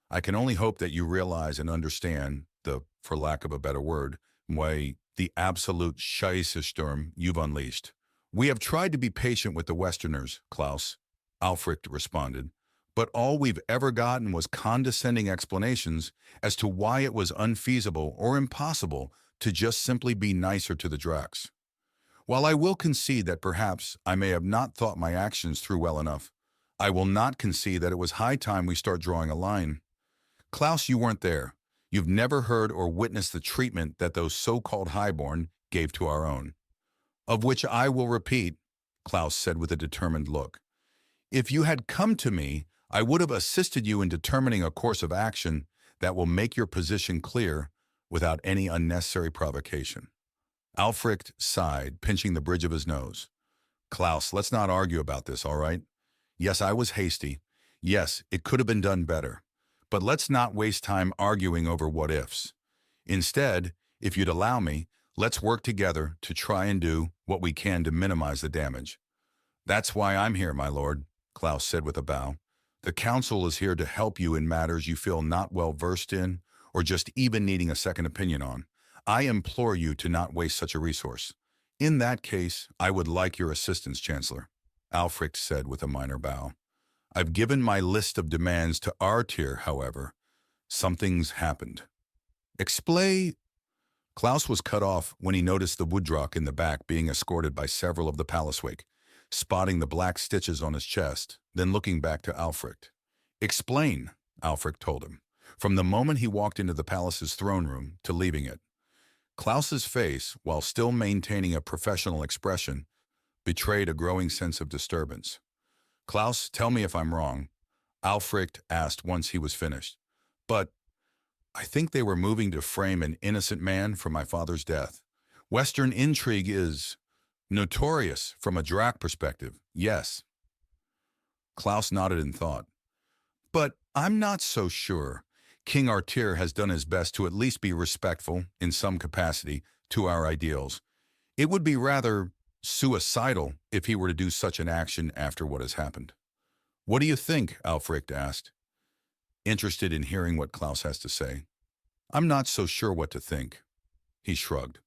I can only hope that you realize and understand the, for lack of a better word, the absolute Scheissesturm you've unleashed. We have tried to be patient with the Westerners, Klaus, Alfric responded, but all we've ever gotten was condescending explanations as to why it was unfeasible or impossible to just simply be nicer to the Dracs. While I will concede that perhaps I may have not thought my actions through well enough, I will not concede that it was high time we start drawing a line. Klaus, you weren't there. You've never heard or witnessed the treatment that those so-called highborn gave to our own. Of which I will repeat, Klaus said with a determined look. If you had come to me, I would have assisted you in determining a course of action that will make your position clear without any unnecessary provocation. Alfric sighed, pinching the bridge of his nose. Klaus, let's not argue about this, all right? Yes, I was hasty. Yes, it could have been done better. But let's not waste time arguing over what-ifs. Instead, if you'd allow me, let's work together to try and do what we can to minimize the damage. That's why I'm here, my lord, Klaus said with a bow. The council is here to help you in matters you feel not well versed in or just even needing a second opinion on. I implore you to not waste such a resource. In that case, I would like your assistance, Chancellor, Alfric said with a minor bow. I've given my list of demands to our tier, however. Something's happened. Explain. Klaus was cut off when he noticed the Woodrock in the back being escorted by several of the Pallaswake, spotting the black stitches on his chest, then looking back to Alfric. Explain, Alfric told him, from the moment he walked into the palace's throne room to leaving it. Klaus's face, while still maintaining a professional expression, betrayed a growing sense of disturbance. Klaus, tell me if I'm wrong, Alfric asked once he was finished. But I think they were moving to frame an innocent man for my father's death. Western intrigue is notorious from a Drac perspective, yes. Klaus nodded in thought. But I'm not so sure. King Artir has done his best to at least be respectful, in some capacity, to our ideals. It would be rather suicidal if he were to do such an action after what has happened. What do you think? Alfric asked, interested in hearing what Klaus has to say. I'm not so sure what to think. He shrugged.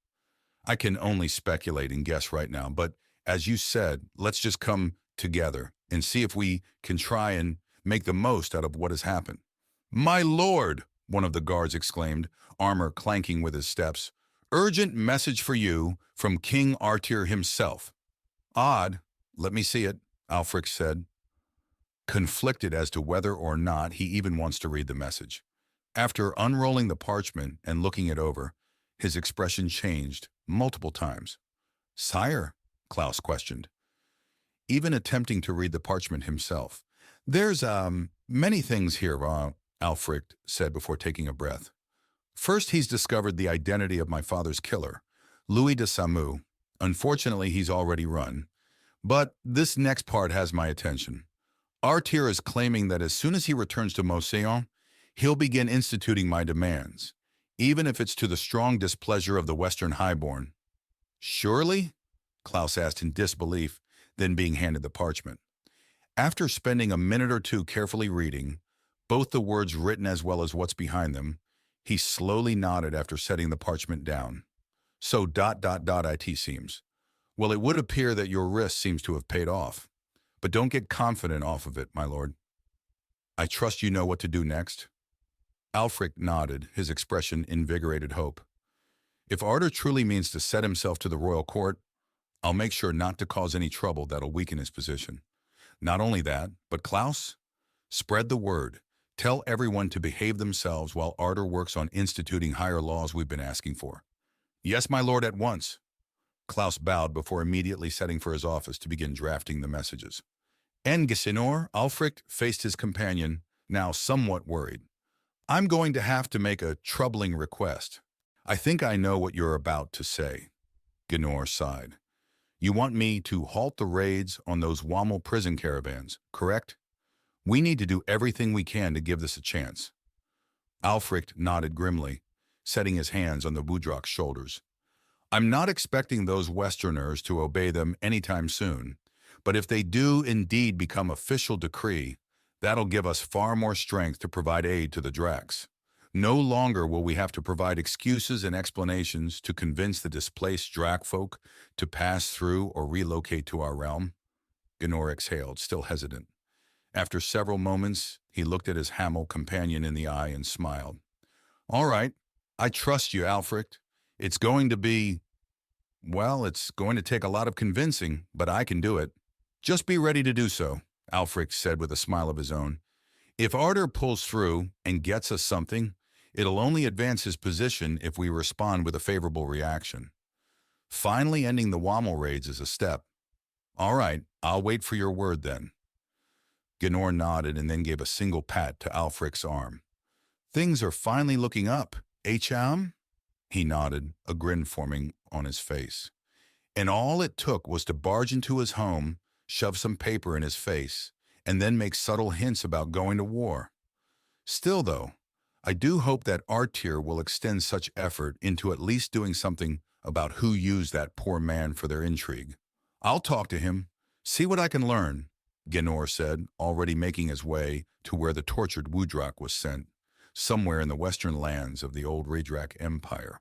I can only speculate and guess right now, but as you said, let's just come together and see if we can try and make the most out of what has happened. My lord, one of the guards exclaimed, armor clanking with his steps. Urgent message for you from King Artir himself. Odd. Let me see it, Alfric said, conflicted as to whether or not he even wants to read the message. After unrolling the parchment and looking it over, his expression changed multiple times. Sire, Klaus questioned, even attempting to read the parchment himself. There's, many things here, Alfric said before taking a breath. First, he's discovered the identity of my father's killer, Louis de Samu. Unfortunately, he's already run. But this next part has my attention. Artir is claiming that as soon as he returns to Mousseon, he'll begin instituting my demands, even if it's to the strong displeasure of the Western Highborn. Surely? Klaus asked in disbelief, then being handed the parchment. After spending a minute or two carefully reading, both the words written as well as what's behind them, he slowly nodded after setting the parchment down. So ... it seems. Well, it would appear that your risk seems to have paid off. But don't get confident off of it, my lord. I trust you know what to do next. Alfric nodded, his expression invigorated hope. If Artir truly means to set himself to the royal court, I'll make sure not to cause any trouble that'll weaken his position. Not only that, but Klaus, spread the word. Tell everyone to behave themselves while Artir works on instituting higher laws we've been asking for. Yes, my lord, at once. Klaus bowed before immediately setting for his office to begin drafting the messages. Engisinor, Alfric faced his companion, now somewhat worried. I'm going to have to make a troubling request. I think I know what you're about to say. Gnor sighed. You want me to halt the raids on those Wamel prison caravans, correct? We need to do everything we can to give this a chance. Alfric nodded grimly, setting his hands on the Wudrak's shoulders. I'm not expecting those Westerners to obey them anytime soon, but if they do indeed become official decree, that'll give us far more strength to provide aid to the Dracs. No longer will we have to provide excuses and explanations to convince the displaced Drac folk to pass through or relocate to our realm. Gnor exhaled, still hesitant. After several moments, he looked at his Hamel companion in the eye and smiled. All right, I trust you, Alfric. It's going to take a lot of convincing, but I can do it. Just be ready to do so, Alfric said with a smile of his own. If Artur pulls through and gets us something, it'll only advance his position if we respond with a favorable reaction. Finally ending the Wamel raids is a step. All right, I'll wait for your word then. Gnor nodded and then gave a single pat to Alfric's arm. Things are finally looking up, Cham? He nodded, a grin forming on his face. And all it took was to barge into his home, shove some paper in his face, and then make subtle hints about going to war. Still, though, I do hope that Artur will extend such effort into at least doing something about who used that poor man for their intrigue. I'll talk to him, see what I can learn, Gnor said, already making his way to where the tortured Wudrak was sent, somewhere in the western lands of the old Redrak Empire.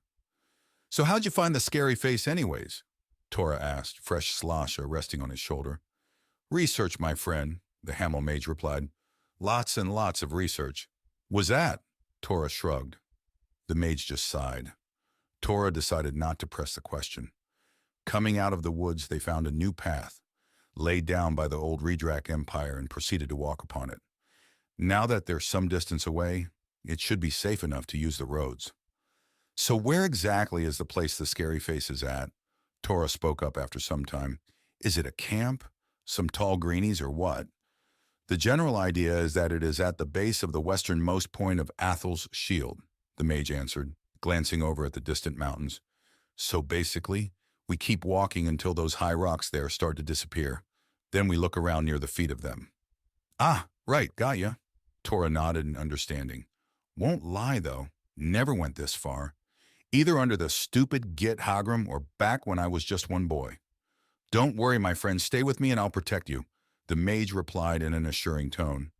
So how'd you find the scary face anyways? Tora asked, fresh slosha resting on his shoulder. Research, my friend, the Hamel mage replied. Lots and lots of research. Was that? Tora shrugged. The mage just sighed. Tora decided not to press the question. Coming out of the woods, they found a new path, laid down by the old Redrak Empire, and proceeded to walk upon it. Now that they're some distance away, it should be safe enough to use the roads. So where exactly is the place the scary face is at? Tora spoke up after some time. Is it a camp? Some tall greenies or what? The general idea is that it is at the base of the westernmost point of Athel's shield, the mage answered, glancing over at the distant mountains. So basically, we keep walking until those high rocks there start to disappear. Then we look around near the feet of them. Ah, right, got ya. Tora nodded in understanding. Won't lie, though, never went this far. Either under the stupid Git Hagram or back when I was just one boy. Don't worry, my friend, stay with me and I'll protect you, the mage replied in an assuring tone.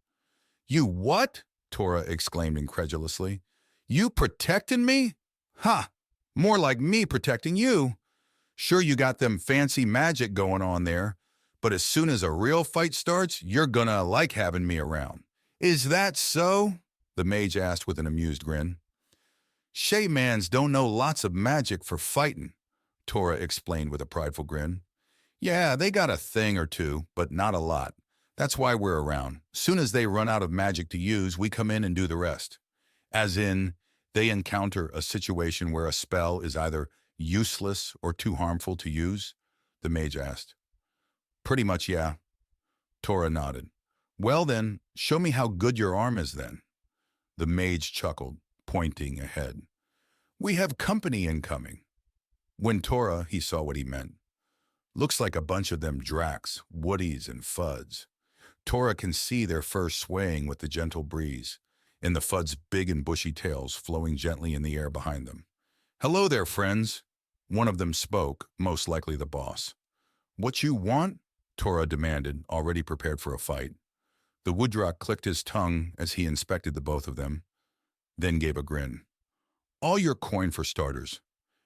You what? Tora exclaimed incredulously. You protecting me? Ha! More like me protecting you. Sure, you got them fancy magic going on there, but as soon as a real fight starts, you're gonna like having me around. Is that so? The mage asked with an amused grin. Shaymans don't know lots of magic for fighting, Tora explained with a prideful grin. Yeah, they got a thing or two, but not a lot. That's why we're around. Soon as they run out of magic to use, we come in and do the rest. As in, they encounter a situation where a spell is either useless or too harmful to use? The mage asked. Pretty much, yeah. Tora nodded. Well then, show me how good your arm is then. The mage chuckled, pointing ahead. We have company incoming. When Tora, he saw what he meant. Looks like a bunch of them Dracs, Woodies, and Fuds. Tora can see their fur swaying with the gentle breeze, and the Fuds' big and bushy tails flowing gently in the air behind them. Hello there, friends. One of them spoke, most likely the boss. What you want? Tora demanded, already prepared for a fight. The Wudrak clicked his tongue as he inspected the both of them, then gave a grin. All your coin for starters.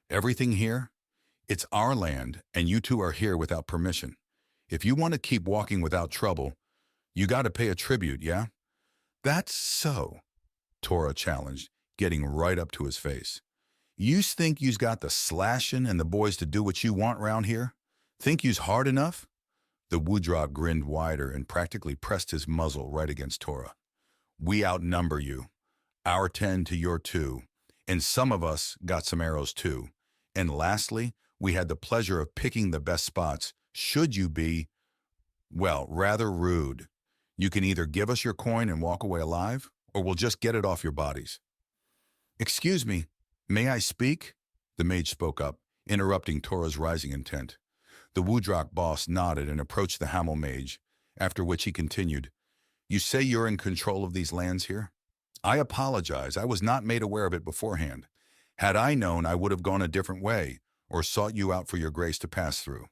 Everything here? It's our land, and you two are here without permission. If you want to keep walking without trouble, you got to pay a tribute, yeah? That's so, Tora challenged, getting right up to his face. Yous think yous got the slashing and the boys to do what you want round here? Think yous hard enough? The Wudrak grinned wider and practically pressed his muzzle right against Tora. We outnumber you. Our 10 to your 2. And some of us got some arrows too. And lastly, we had the pleasure of picking the best spots, should you be, Well, rather rude. You can either give us your coin and walk away alive, or we'll just get it off your bodies. Excuse me, may I speak? The mage spoke up, interrupting Tora's rising intent. The Woodrock boss nodded and approached the Hamel mage, after which he continued, You say you're in control of these lands here? I apologize, I was not made aware of it beforehand. Had I known, I would have gone a different way, or sought you out for your grace to pass through.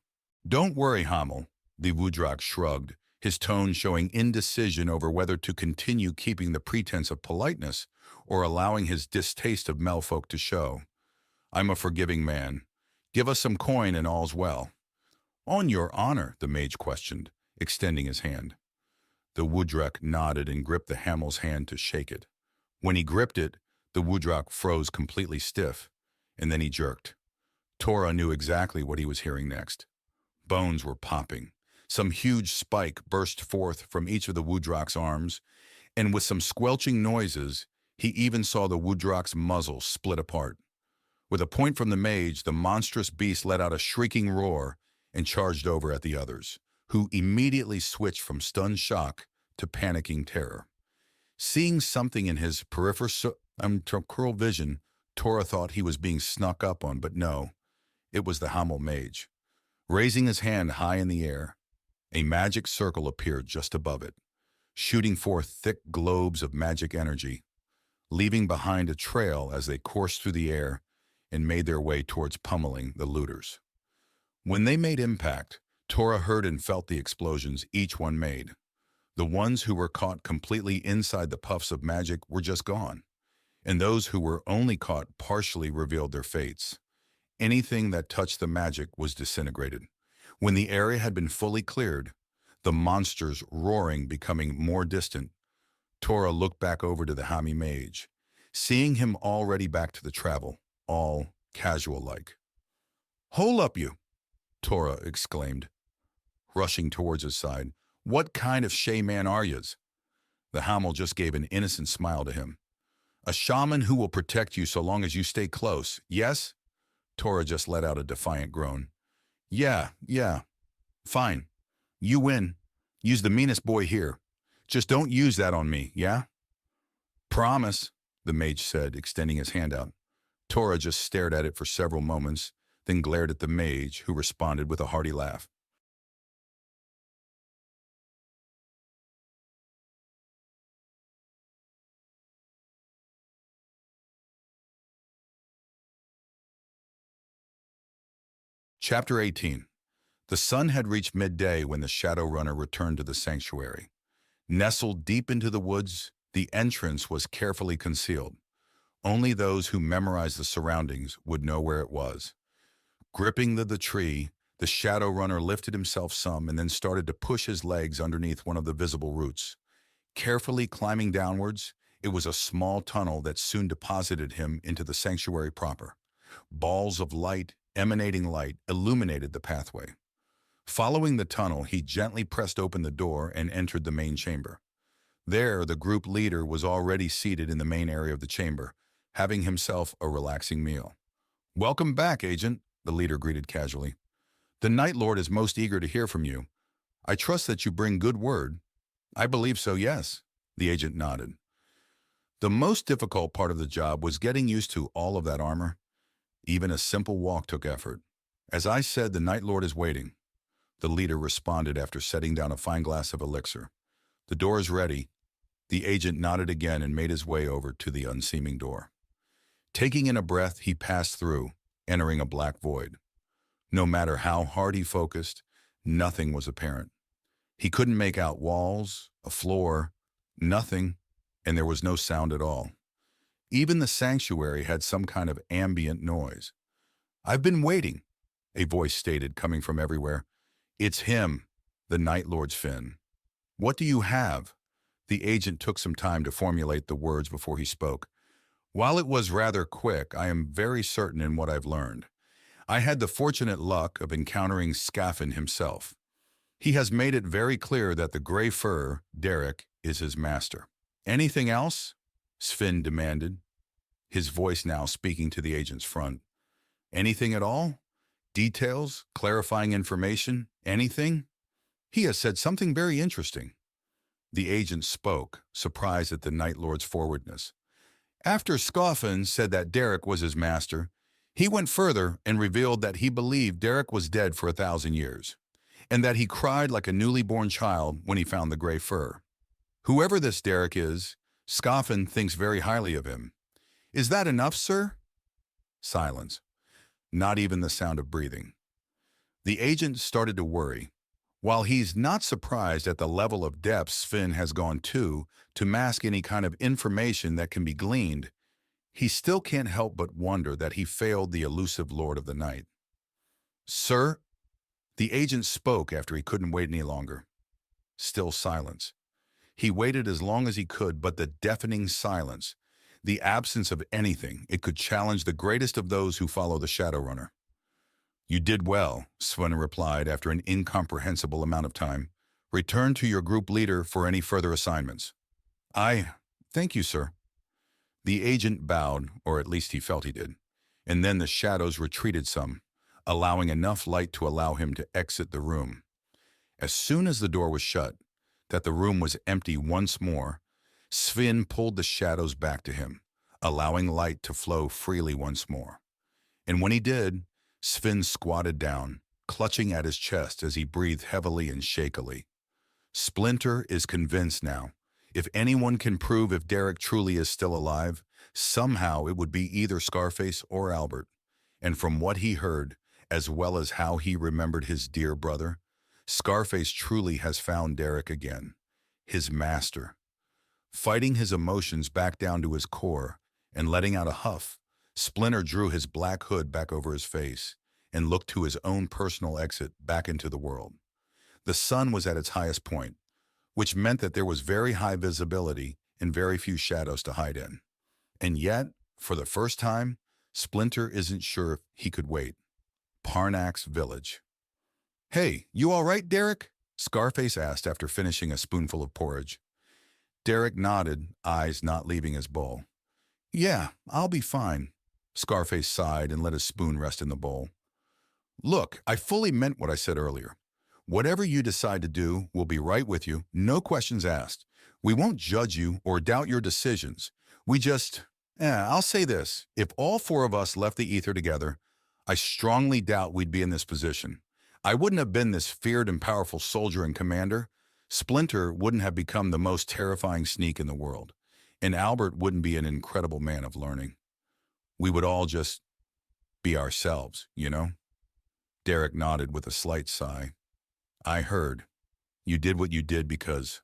Don't worry, Hamel, the Woodrock shrugged, his tone showing indecision over whether to continue keeping the pretense of politeness or allowing his distaste of Melfolk to show. I'm a forgiving man. Give us some coin and all's well. On your honor, the mage questioned, extending his hand. The Woodrock nodded and gripped the Hamel's hand to shake it. When he gripped it, the Woodrock froze completely stiff, and then he jerked. Tora knew exactly what he was hearing next. Bones were popping. Some huge spike burst forth from each of the Woodrock's arms, and with some squelching noises, he even saw the Woodrock's muzzle split apart. With a point from the mage, the monstrous beast let out a shrieking roar and charged over at the others, who immediately switched from stunned shock to panicking terror. Seeing something in his peripheral vision, Tora thought he was being snuck up on, but no, it was the Hamel mage. Raising his hand high in the air, a magic circle appeared just above it, shooting forth thick globes of magic energy, leaving behind a trail as they coursed through the air and made their way towards pummeling the looters. When they made impact, Tora heard and felt the explosions each one made. The ones who were caught completely inside the puffs of magic were just gone, and those who were only caught partially revealed their fates. Anything that touched the magic was disintegrated. When the area had been fully cleared, the monsters roaring becoming more distant, Tora looked back over to the Hami mage, seeing him already back to the travel, all casual-like. Hold up, you! Tora exclaimed, rushing towards his side. What kind of shaman are yous? The Hamel just gave an innocent smile to him. A shaman who will protect you so long as you stay close, yes? Tora just let out a defiant groan. Yeah. Fine. You win. Use the meanest boy here. Just don't use that on me, yeah? Promise, the mage said, extending his hand out. Tora just stared at it for several moments, then glared at the mage, who responded with a hearty laugh. Chapter 18. The sun had reached midday when the Shadowrunner returned to the sanctuary. Nestled deep into the woods, the entrance was carefully concealed. Only those who memorized the surroundings would know where it was. Gripping the tree, the Shadowrunner lifted himself some and then started to push his legs underneath one of the visible roots. Carefully climbing downwards, it was a small tunnel that soon deposited him into the sanctuary proper. Balls of light, emanating light, illuminated the pathway. Following the tunnel, he gently pressed open the door and entered the main chamber. There, the group leader was already seated in the main area of the chamber, having himself a relaxing meal. Welcome back, Agent, the leader greeted casually. The Night Lord is most eager to hear from you. I trust that you bring good word. I believe so, yes, the agent nodded. The most difficult part of the job was getting used to all of that armor. Even a simple walk took effort. As I said, the Night Lord is waiting. The leader responded after setting down a fine glass of elixir. The door is ready. The agent nodded again and made his way over to the unseeming door. Taking in a breath, he passed through, entering a black void. No matter how hard he focused, nothing was apparent. He couldn't make out walls, a floor, nothing, and there was no sound at all. Even the sanctuary had some kind of ambient noise. I've been waiting, a voice stated, coming from everywhere. It's him, the Night Lord's Finn. What do you have? The agent took some time to formulate the words before he spoke. While it was rather quick, I am very certain in what I've learned. I had the fortunate luck of encountering Scaffin himself. He has made it very clear that the gray fur, Derek, is his master. Anything else? Sven demanded, his voice now speaking to the agent's front. Anything at all? Details? Clarifying information? Anything? He has said something very interesting. The agent spoke, surprised at the Night Lord's forwardness. After Scoffin said that Derek was his master, he went further and revealed that he believed Derek was dead for 1,000 years, and that he cried like a newly born child when he found the gray fur. Whoever this Derek is, Scoffin thinks very highly of him. Is that enough, sir? Silence. Not even the sound of breathing. The agent started to worry. While he's not surprised at the level of depth Sven has gone to mask any kind of information that can be gleaned, he still can't help but wonder that he failed the elusive Lord of the Night. Sir? The agent spoke after he couldn't wait any longer. Still silence. He waited as long as he could, but the deafening silence, the absence of anything, it could challenge the greatest of those who follow the Shadowrunner. You did well, Sven replied after an incomprehensible amount of time. Return to your group leader for any further assignments. Thank you, sir. The agent bowed, or at least he felt he did, and then the shadows retreated some, allowing enough light to allow him to exit the room. As soon as the door was shut, that the room was empty once more, Sven pulled the shadows back to him, allowing light to flow freely once more. And when he did, Sven squatted down, clutching at his chest as he breathed heavily and shakily. Splinter is convinced now. If anyone can prove if Derek truly is still alive, somehow it would be either Scarface or Albert. And from what he heard, as well as how he remembered his dear brother, Scarface truly has found Derek again, his master. Fighting his emotions back down to his core and letting out a huff, Splinter drew his black hood back over his face and looked to his own personal exit back into the world. The sun was at its highest point, which meant that there was very high visibility and very few shadows to hide in. And yet, for the first time, Splinter isn't sure if he could wait. Parnax's village. Hey, you all right, Derek? Scarface asked after finishing a spoonful of porridge. Derek nodded, eyes not leaving his bowl. Yeah, I'll be fine. Scarface sighed and let his spoon rest in the bowl. Look, I fully meant what I said earlier. Whatever you decide to do, we'll be right with you, no questions asked. We won't judge you or doubt your decisions. We just, I'll say this, if all four of us left the ether together, I strongly doubt we'd be in this position. I wouldn't have been this feared and powerful soldier and commander. Splinter wouldn't have become the most terrifying sneak in the world. And Albert wouldn't be an incredible man of learning. We would all just be ourselves, you know? Derek nodded with a slight sigh. I heard. You did what you did because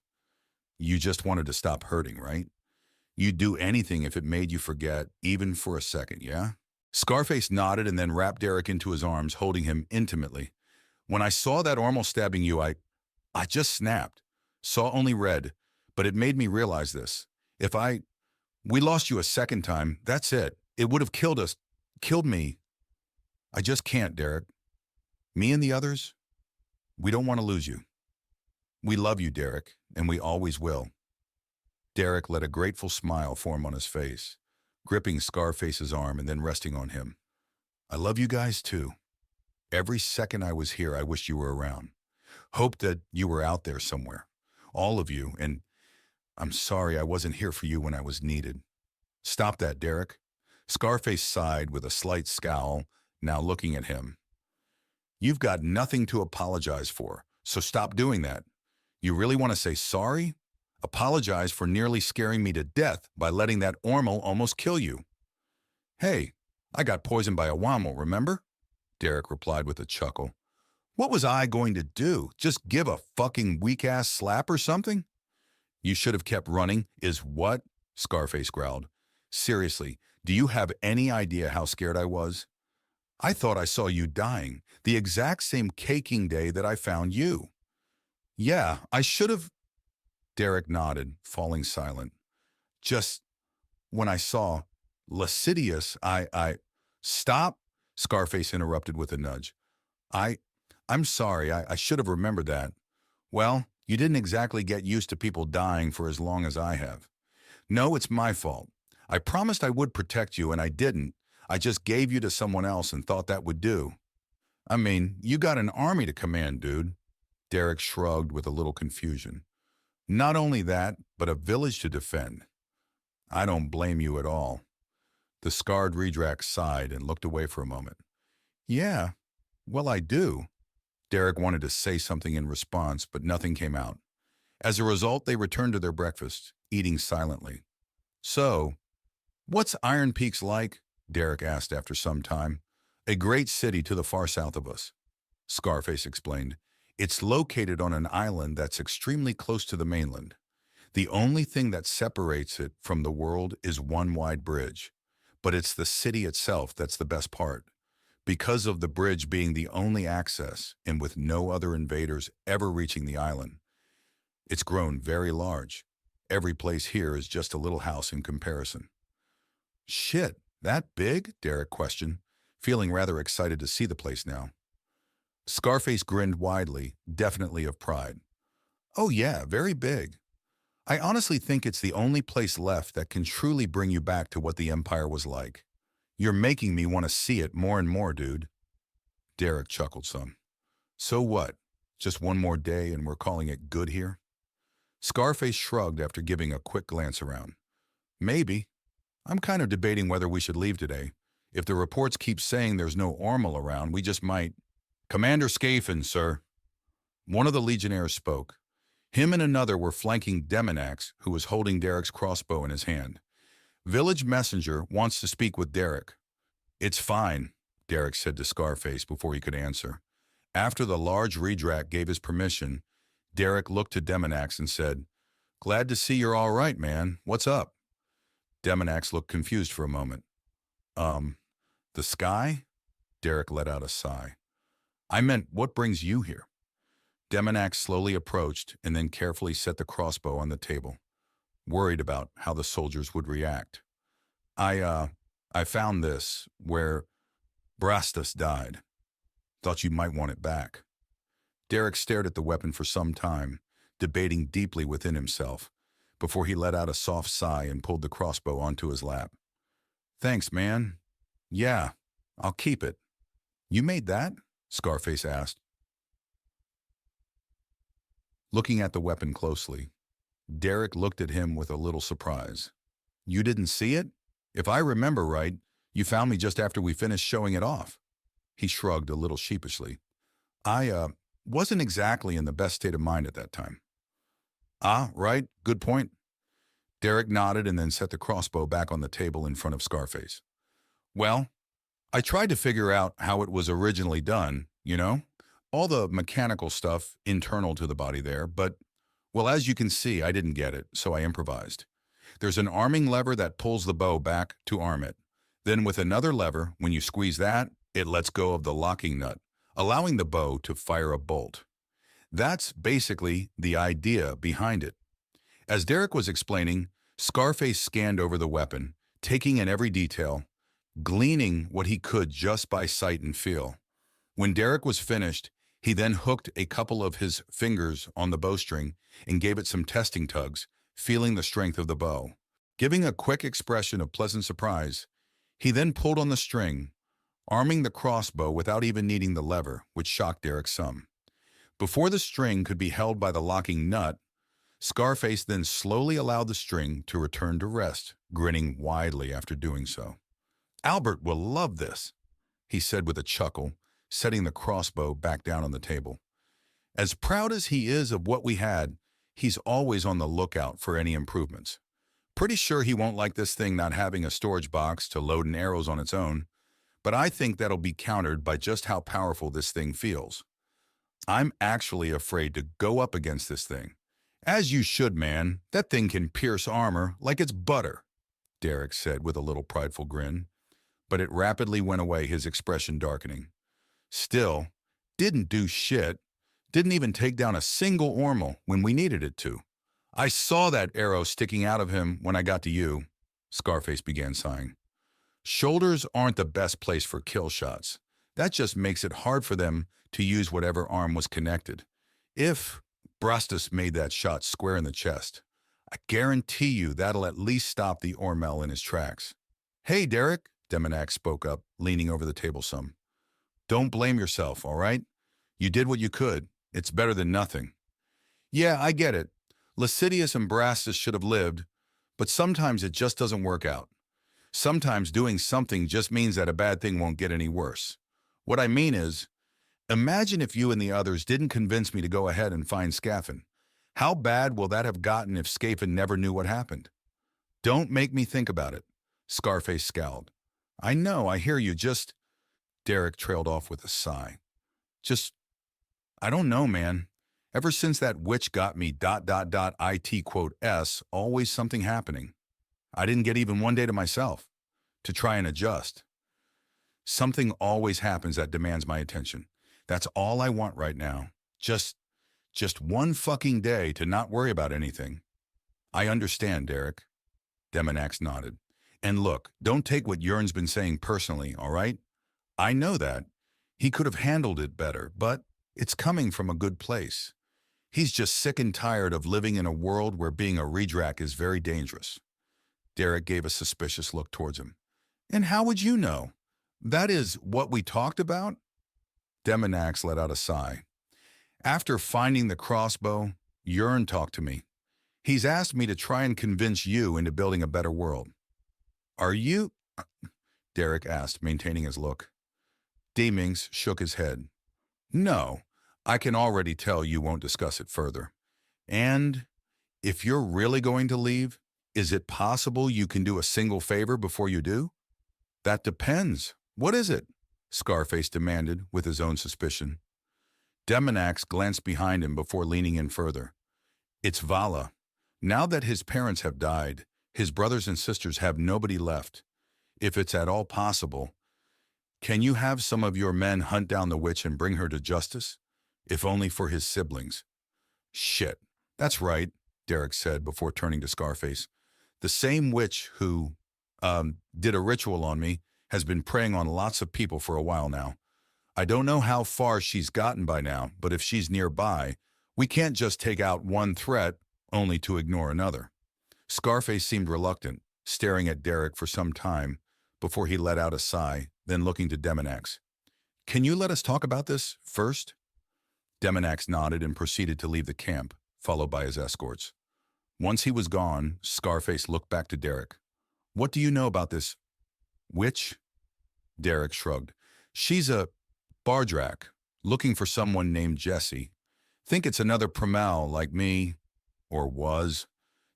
you just wanted to stop hurting, right? You'd do anything if it made you forget, even for a second, yeah? Scarface nodded and then wrapped Derek into his arms, holding him intimately. When I saw that Ormal stabbing you, I just snapped. Saw only red, but it made me realize this. If we lost you a second time, that's it. It would have killed us, killed me. I just can't, Derek. Me and the others, we don't want to lose you. We love you, Derek, and we always will. Derek let a grateful smile form on his face, gripping Scarface's arm and then resting on him. I love you guys too. Every second I was here, I wished you were around. Hoped that you were out there somewhere. All of you, and I'm sorry I wasn't here for you when I was needed. Stop that, Derek. Scarface sighed with a slight scowl, now looking at him. You've got nothing to apologize for, so stop doing that. You really want to say sorry? Apologize for nearly scaring me to death by letting that Ormal almost kill you. Hey, I got poisoned by a Wamel, remember? Derek replied with a chuckle. What was I going to do? Just give a fucking weak-ass slap or something? You should have kept running, is what? Scarface growled. Seriously, do you have any idea how scared I was? I thought I saw you dying, the exact same caking day that I found you. Yeah, I should have. Derek nodded, falling silent. Just when I saw Lascivious, Stop, Scarface interrupted with a nudge. I'm sorry, I should have remembered that. Well, you didn't exactly get used to people dying for as long as I have. No, it's my fault. I promised I would protect you, and I didn't. I just gave you to someone else and thought that would do. I mean, you got an army to command, dude. Derek shrugged with a little confusion. Not only that, but a village to defend. I don't blame you at all. The scarred Redrax sighed and looked away for a moment. Yeah, well, I do. Derek wanted to say something in response, but nothing came out. As a result, they returned to their breakfast, eating silently. So, what's Iron Peaks like? Derek asked after some time. A great city to the far south of us. Scarface explained. It's located on an island that's extremely close to the mainland. The only thing that separates it from the world is one wide bridge. But it's the city itself that's the best part. Because of the bridge being the only access, and with no other invaders ever reaching the island, it's grown very large. Every place here is just a little house in comparison. Shit, that big? Derek questioned, feeling rather excited to see the place now. Scarface grinned widely, definitely of pride. Oh yeah, very big. I honestly think it's the only place left that can truly bring you back to what the Empire was like. You're making me want to see it more and more, dude. Derek chuckled some. So what? Just one more day and we're calling it good here? Scarface shrugged after giving a quick glance around. Maybe. I'm kind of debating whether we should leave today. If the reports keep saying there's no Ormal around, we just might. Commander Scaphin, sir. One of the Legionnaires spoke. Him and another were flanking Demonax, who was holding Derek's crossbow in his hand. Village messenger wants to speak with Derek. It's fine, Derek said to Scarface before he could answer. After the large Redrac gave his permission, Derek looked to Demonax and said, Glad to see you're all right, man. What's up? Demonax looked confused for a moment. The sky? Derek let out a sigh. I meant, what brings you here? Demonax slowly approached and then carefully set the crossbow on the table, worried about how the soldiers would react. I found this where Brastus died. Thought you might want it back. Derek stared at the weapon for some time, debating deeply within himself, before he let out a soft sigh and pulled the crossbow onto his lap. Thanks, man. Yeah, I'll keep it. You made that? Scarface asked. Looking at the weapon closely, Derek looked at him with a little surprise. You didn't see it? If I remember right, you found me just after we finished showing it off. He shrugged a little sheepishly. I wasn't exactly in the best state of mind at that time. Ah, right, good point. Derek nodded and then set the crossbow back on the table in front of Scarface. Well, I tried to figure out how it was originally done, you know? All the mechanical stuff internal to the body there, but, well, as you can see, I didn't get it, so I improvised. There's an arming lever that pulls the bow back to arm it. Then with another lever, when you squeeze that, it lets go of the locking nut, allowing the bow to fire a bolt. That's basically the idea behind it. As Derek was explaining, Scarface scanned over the weapon, taking in every detail, gleaning what he could just by sight and feel. When Derek was finished, he then hooked a couple of his fingers on the bowstring and gave it some testing tugs, feeling the strength of the bow. Giving a quick expression of pleasant surprise, he then pulled on the string, arming the crossbow without even needing the lever, which shocked Derek some. Before the string could be held by the locking nut, Scarface then slowly allowed the string to return to rest, grinning widely after doing so. Albert will love this, he said with a chuckle, setting the crossbow back down on the table. As proud as he is of what we had, he's always on the lookout for any improvements. Pretty sure he won't like this thing not having a storage box to load in arrows on its own, but I think that'll be countered by just how powerful this thing feels. I'm actually afraid to go up against this thing. As you should, man. That thing can pierce armor like it's butter, Derek said with a little prideful grin, but it rapidly went away, his expression darkening. Still, didn't do shit. Didn't even take down a single Ormal when we needed it to. I saw that arrow sticking out of him when I got to you, Scarface began sighing. Shoulders aren't the best place for kill shots. That just makes it hard for them to use whatever arm was connected. If Brastus made that shot square in the chest, I guarantee you that'll at least stop the Ormal in his tracks. Hey, Derek, Demonax spoke up, leaning over the table some. Don't blame yourself, all right? You did what you could. It's better than nothing. Yeah, I get it. Lascivious and Brastus should have lived, but sometimes it just doesn't work out. Sometimes doing something just means that a bad thing won't get any worse. What I mean is, imagine if you and the others didn't convince me to go ahead and find Scaphan. How bad will that have gotten if Scaphan never knew what happened? Don't make me think about it. Scarface scowled. I know, I hear you, just... Derek trailed off with a sigh. I don't know, man. Ever since that witch got me ... IT quote S, always something happening. I didn't get even one day to myself, to try and adjust. Something always happens that demands my attention. That's all I want right now. Just one fucking day to not worry about anything. I understand, Derek. Demonax nodded. And look, don't take what Jern's been saying personally, all right? I know that. He could have handled it better, but it's coming from a good place. He's just sick and tired of living in a world where being a redrak is very dangerous. Derek gave a suspicious look towards him. And how would you know? That is what we talked about? Demonax let out a sigh. After finding the crossbow, Jern talked to me. He's asked me to try and convince you into building a better world. Are you? Derek asked, maintaining his look. Demings shook his head. No, I can already tell you won't discuss it further. And if you're really going to leave, is it possible you can do a single favor before you do? That depends. What is it? Scarface demanded with his own suspicion. Demonax glanced behind him before leaning in further. It's Vala. Now that his parents have died, his brothers and sisters have nobody left. If it's at all possible, can you have some of your men hunt down the witch and bring her to justice? If only for his siblings. Shit, that's right, Derek said before turning to Scarface. The same witch who, did a ritual on me has been preying on lots of people for a while now. I don't know how far she's gotten by now, but if she's nearby, we can't just take out one threat only to ignore another. Scarface seemed reluctant, staring at Derek for some time before he let out a sigh, then looking to Demonax. Can you let us talk about this first? Demonax nodded and proceeded to leave the camp, followed by his escorts. Once he was gone, Scarface looked back to Derek. What do you know about this witch? Derek shrugged. She's a bardrak, looking for someone named Jesse. Think it's another Primal like me, or was.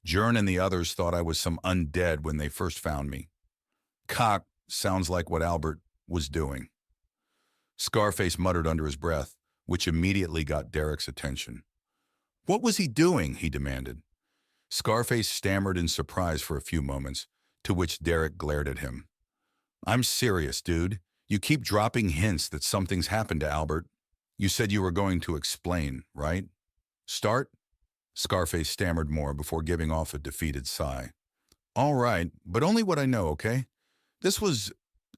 Jern and the others thought I was some undead when they first found me. Cock sounds like what Albert was doing. Scarface muttered under his breath, which immediately got Derek's attention. What was he doing? He demanded. Scarface stammered in surprise for a few moments, to which Derek glared at him. I'm serious, dude. You keep dropping hints that something's happened to Albert. You said you were going to explain, right? Start? Scarface stammered more before giving off a defeated sigh. All right, but only what I know, okay? This was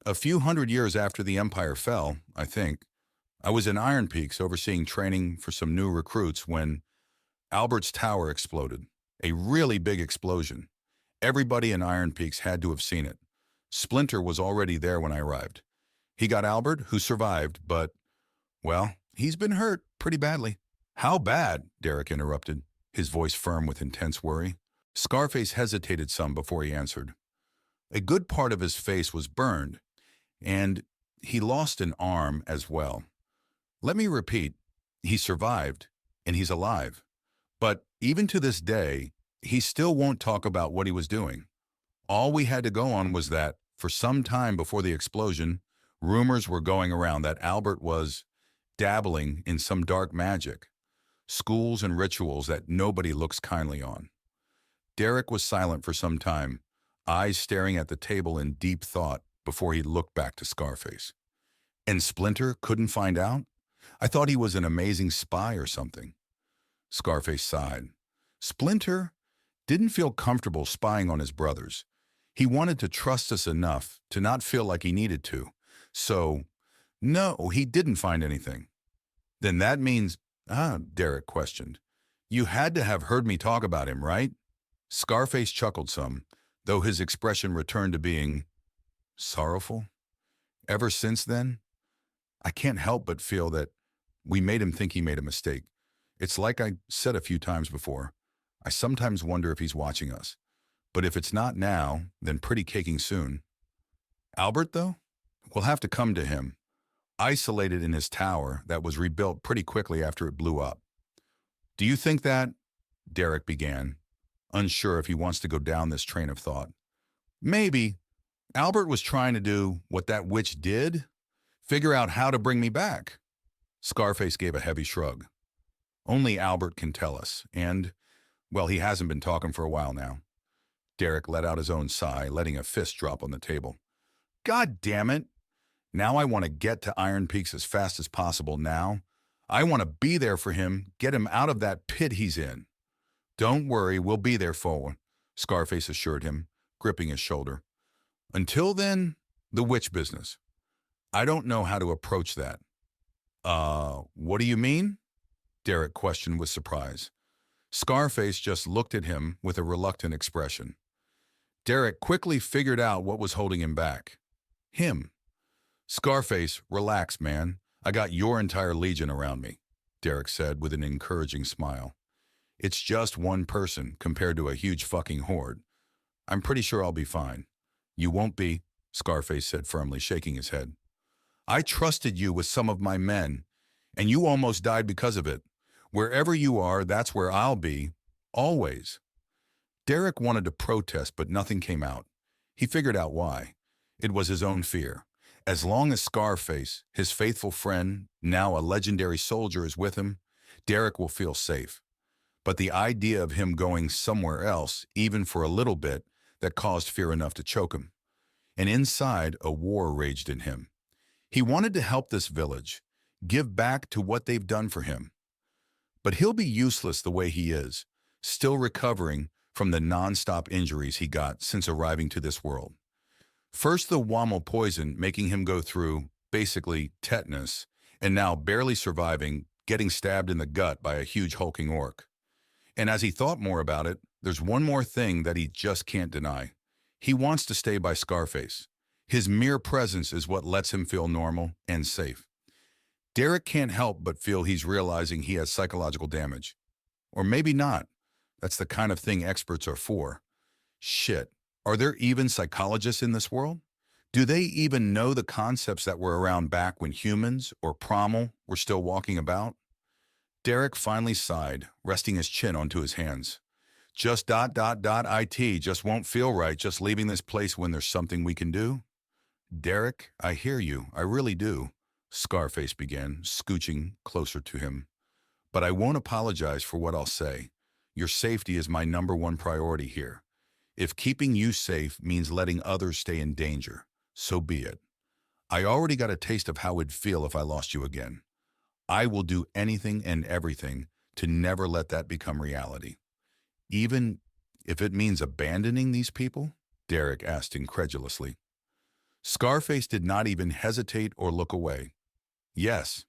a few hundred years after the Empire fell, I think. I was in Iron Peaks overseeing training for some new recruits when Albert's tower exploded. A really big explosion. Everybody in Iron Peaks had to have seen it. Splinter was already there when I arrived. He got Albert, who survived, but, well, he's been hurt pretty badly. How bad? Derek interrupted, his voice firm with intense worry. Scarface hesitated some before he answered. A good part of his face was burned, and he lost an arm as well. Let me repeat, he survived, and he's alive. But even to this day, he still won't talk about what he was doing. All we had to go on was that, for some time before the explosion, rumors were going around that Albert was dabbling in some dark magic, schools and rituals that nobody looks kindly on. Derek was silent for some time, eyes staring at the table in deep thought before he looked back to Scarface. And Splinter couldn't find out? I thought he was an amazing spy or something. Scarface sighed. Splinter didn't feel comfortable spying on his brothers. He wanted to trust us enough to not feel like he needed to. So, no, he didn't find anything. Then that means, Derek questioned. You had to have heard me talk about him, right? Scarface chuckled some, though his expression returned to being sorrowful. Ever since then, I can't help but feel that we made him think he made a mistake. It's like I said a few times before. I sometimes wonder if he's watching us. But if it's not now, then pretty caking soon. Albert, though? We'll have to come to him. Isolated in his tower that was rebuilt pretty quickly after it blew up. Do you think that? Derek began, unsure if he wants to go down this train of thought. Maybe. Albert was trying to do what that witch did? Figure out how to bring me back. Scarface gave a heavy shrug. Only Albert can tell us, and, well, he hasn't been talking for a while now. Derek let out his own sigh, letting a fist drop on the table. God damn it! Now I want to get to Iron Peaks as fast as possible now. I want to be there for him, get him out of that pit he's in. Don't worry, we'll be there for him, Scarface assured him, gripping his shoulder. Until then, the witch business. I don't know how to approach that. What do you mean? Derek questioned with surprise. Scarface just looked at him with a reluctant expression. Derek quickly figured out what was holding him back. Him. Scarface, relax, man. I got your entire legion around me, Derek said with an encouraging smile. It's just one person compared to a huge fucking horde. I'm pretty sure I'll be fine. You won't be, Scarface said firmly, shaking his head. I trusted you with some of my men, and you almost died because of it. Wherever you are, that's where I'll be, always. Derek wanted to protest, but nothing came out. He figured out why. It was his own fear. As long as Scarface, his faithful friend, now a legendary soldier, is with him, Derek will feel safe. But the idea of him going somewhere else, even for a little bit, that caused fear enough to choke him. And inside, a war raged in him. He wanted to help this village, give back to what they've done for him. But he'll be useless the way he is, still recovering from the non-stop injuries he got since arriving to this world. First the Wamel poison making him go through, basically, tetanus, and now barely surviving, getting stabbed in the gut by a huge hulking orc. And as he thought more about it, there's one more thing that he just can't deny. He wants to stay by Scarface. His mere presence is what lets him feel normal and safe. Derek can't help but feel he's realizing he has psychological damage. Or maybe not. That's the kind of thing experts are for. Shit, are there even psychologists in this world? Do they even know the concepts that were around back when humans, or primal, were still walking about? Derek finally sighed, resting his chin onto his hands. Just ... IT just won't feel right just leaving this place when there's something we can do. Derek, I hear you, I really do, Scarface began, scooching closer to him. But I won't apologize for what I'll say. Your safety is my #1 priority here. If keeping you safe means letting others stay in danger, so be it. I already got a taste of how it'd feel if I lost you again. I will do anything and everything to never let that become reality. Even if it means abandoning these people? Derek asked incredulously. Scarface did not even hesitate or look away. Yes.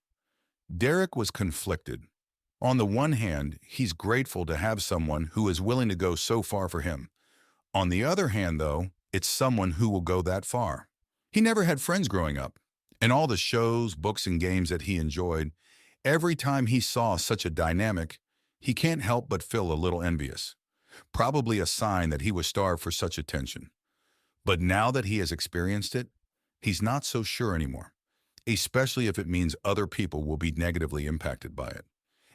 Derek was conflicted. On the one hand, he's grateful to have someone who is willing to go so far for him. On the other hand, though, it's someone who will go that far. He never had friends growing up. In all the shows, books, and games that he enjoyed, every time he saw such a dynamic, he can't help but feel a little envious. Probably a sign that he was starved for such attention. But now that he has experienced it, he's not so sure anymore, especially if it means other people will be negatively impacted by it.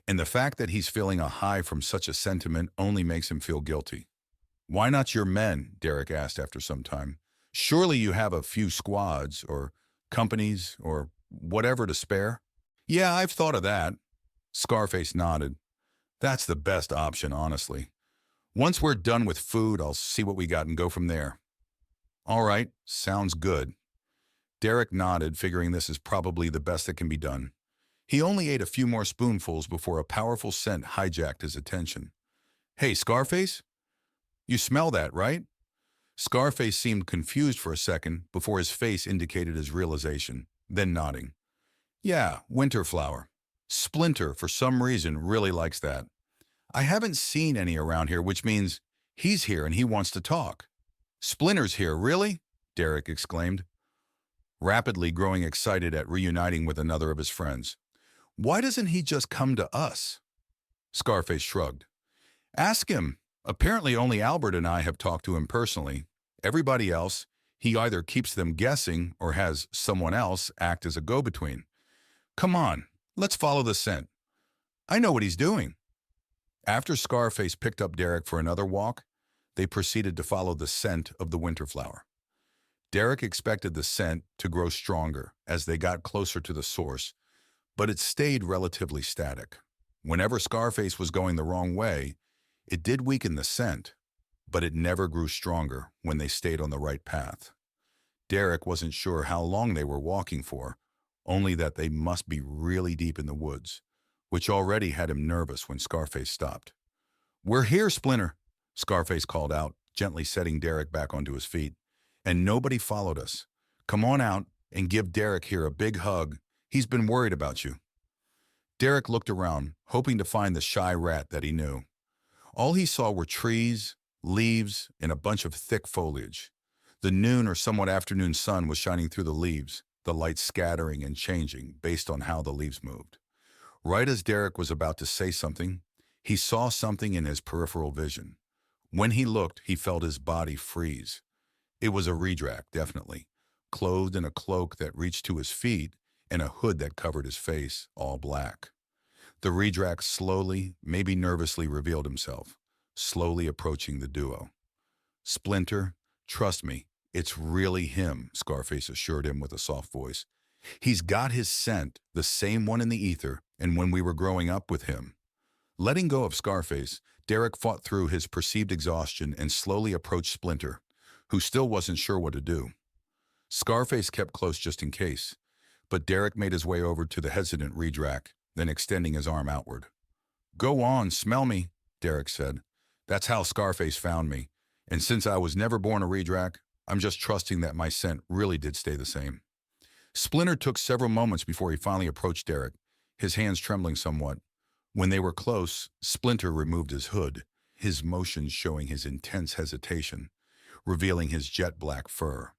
And the fact that he's feeling a high from such a sentiment only makes him feel guilty. Why not your men? Derek asked after some time. Surely you have a few squads or companies or whatever to spare? Yeah, I've thought of that. Scarface nodded. That's the best option, honestly. Once we're done with food, I'll see what we got and go from there. All right, sounds good. Derek nodded, figuring this is probably the best that can be done. He only ate a few more spoonfuls before a powerful scent hijacked his attention. Hey, Scarface? You smell that, right? Scarface seemed confused for a second before his face indicated his realization, then nodding. Yeah, winter flower. Splinter, for some reason, really likes that. I haven't seen any around here, which means he's here and he wants to talk. Splinter's here, really? Derek exclaimed, rapidly growing excited at reuniting with another of his friends. Why doesn't he just come to us? Scarface shrugged. Ask him. Apparently only Albert and I have talked to him personally. Everybody else, he either keeps them guessing or has someone else act as a go-between. Come on, let's follow the scent. I know what he's doing. After Scarface picked up Derek for another walk, they proceeded to follow the scent of the winterflower. Derek expected the scent to grow stronger as they got closer to the source, but it stayed relatively static. Whenever Scarface was going the wrong way, it did weaken the scent, but it never grew stronger when they stayed on the right path. Derek wasn't sure how long they were walking for, only that they must be really deep in the woods, which already had him nervous when Scarface stopped. "We're here, Splinter," Scarface called out, gently setting Derek back onto his feet. "And nobody followed us. Come on out and give Derek here a big hug. He's been worried about you." Derek looked around, hoping to find the shy rat that he knew. All he saw were trees, leaves, and a bunch of thick foliage. The noon or somewhat afternoon sun was shining through the leaves, the light scattering and changing based on how the leaves moved. Right as Derek was about to say something, he saw something in his peripheral vision. When he looked, he felt his body freeze. It was a redrak, definitely, clothed in a cloak that reached to his feet and a hood that covered his face, all black. The redrak slowly, maybe nervously, revealed himself, slowly approaching the duo. "Splinter, trust me, it's really him," Scarface assured him with a soft voice. "He's got his scent, the same one in the ether, and when we were growing up with him." Letting go of Scarface, Derek fought through his perceived exhaustion and slowly approached Splinter, who still wasn't sure what to do. Scarface kept close just in case, but Derek made his way over to the hesitant redrak, then extending his arm outward. "Go on, smell me," Derek said. "That's how Scarface found me, and since I was never born a redrak, I'm just trusting that my scent really did stay the same." Splinter took several moments before he finally approached Derek, his hands trembling somewhat. When they were close, Splinter removed his hood, his motions showing his intense hesitation, revealing his jet-black fur.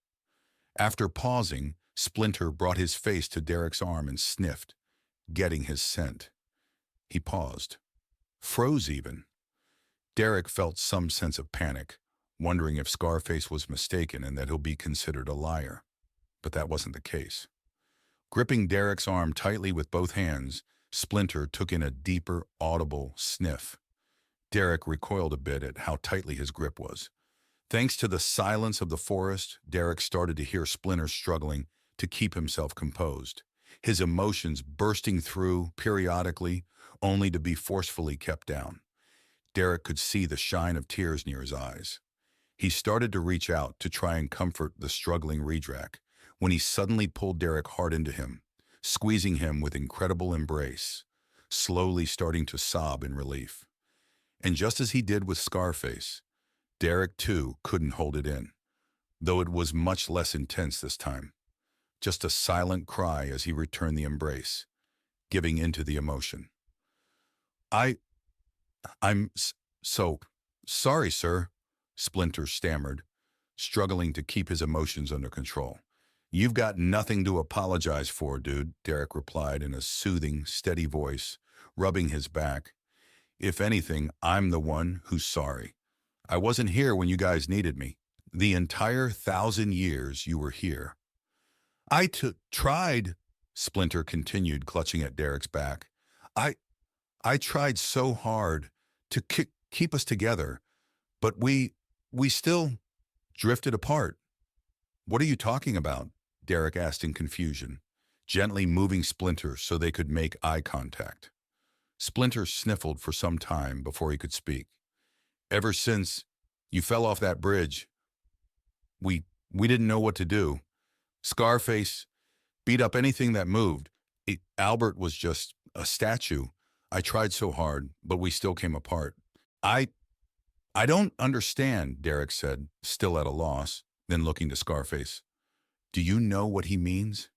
After pausing, Splinter brought his face to Derek's arm and sniffed, getting his scent. He paused, froze even. Derek felt some sense of panic, wondering if Scarface was mistaken and that he'll be considered a liar. But that wasn't the case. Gripping Derek's arm tightly with both hands, Splinter took in a deeper, audible sniff. Derek recoiled a bit at how tightly his grip was. Thanks to the silence of the forest, Derek started to hear Splinter struggling to keep himself composed, his emotions bursting through periodically, only to be forcefully kept down. Derek could see the shine of tears near his eyes. He started to reach out to try and comfort the struggling redrak when he suddenly pulled Derek hard into him, squeezing him with incredible embrace, slowly starting to sob in relief. And just as he did with Scarface, Derek too couldn't hold it in, though it was much less intense this time. Just a silent cry as he returned the embrace, giving into the emotion. I'm so sorry, sir," Splinter stammered, struggling to keep his emotions under control. "You've got nothing to apologize for, dude," Derek replied in a soothing, steady voice, rubbing his back. "If anything, I'm the one who's sorry. I wasn't here when you guys needed me. The entire 1,000 years you were here." I tried," Splinter continued, clutching at Derek's back. I tried so hard to keep us together, but we still drifted apart." "What are you talking about?" Derek asked in confusion, gently moving Splinter so they could make eye contact. Splinter sniffled for some time before he could speak. "Ever since you fell off that bridge, we didn't know what to do. Scarface beat up anything that moved. Albert was just a statue. I tried so hard, but we still came apart." I don't understand," Derek said, still at a loss, then looking to Scarface. "Do you know what he means?"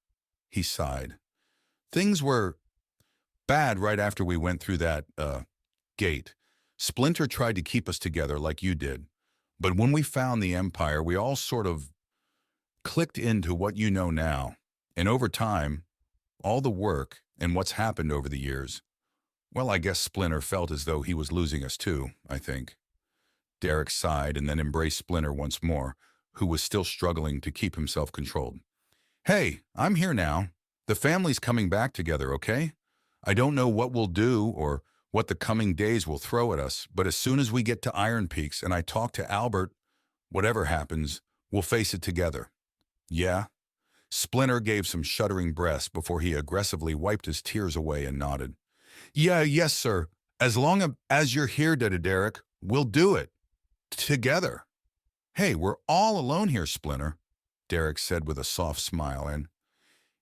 He sighed. "Things were bad right after we went through that, gate. Splinter tried to keep us together like you did. But when we found the Empire, we all sort of clicked into what you know now. And over time, all the work and what's happened over the years, Well, I guess Splinter felt as though he was losing us too, I think. Derek sighed and then embraced Splinter once more, who was still struggling to keep himself controlled. Hey, I'm here now. The family's coming back together, okay? I don't know what we'll do or what the coming days will throw at us, but as soon as we get to Iron Peaks and I talk to Albert, whatever happens, we'll face it together. Yeah? Splinter gave some shuddering breaths before he aggressively wiped his tears away and nodded. Yeah, yes, sir. As long as you're here, Derek, we'll do it. Together. Hey, we're all alone here, Splinter, Derek said with a soft smile, and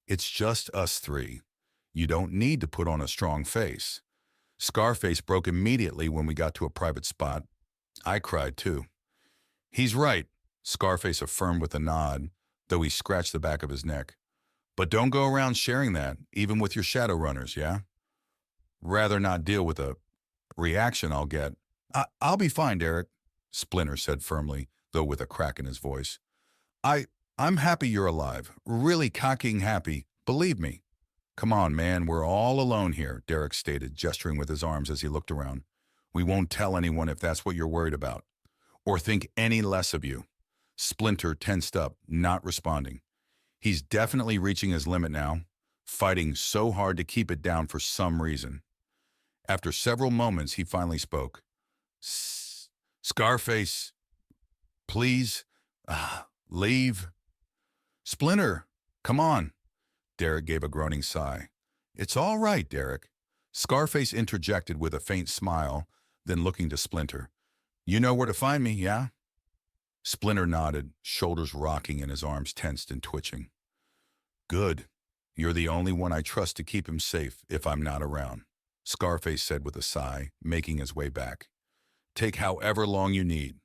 it's just us three. You don't need to put on a strong face. Scarface broke immediately when we got to a private spot. I cried too. He's right, Scarface affirmed with a nod, though he scratched the back of his neck. But don't go around sharing that, even with your shadow runners, yeah? Rather not deal with a reaction I'll get. I'll be fine, Derek, Splinter said firmly, though with a crack in his voice. I'm happy you're alive. Really cocking happy, believe me. Come on, man, we're all alone here, Derek stated, gesturing with his arms as he looked around. We won't tell anyone if that's what you're worried about, or think any less of you. Splinter tensed up, not responding. He's definitely reaching his limit now, fighting so hard to keep it down for some reason. After several moments, he finally spoke. Scarface, please, leave. Splinter, come on. Derek gave a groaning sigh. It's all right, Derek. Scarface interjected with a faint smile, then looking to Splinter. You know where to find me, yeah? Splinter nodded, shoulders rocking and his arms tensed and twitching. Good. You're the only one I trust to keep him safe if I'm not around, Scarface said with a sigh, making his way back. Take however long you need.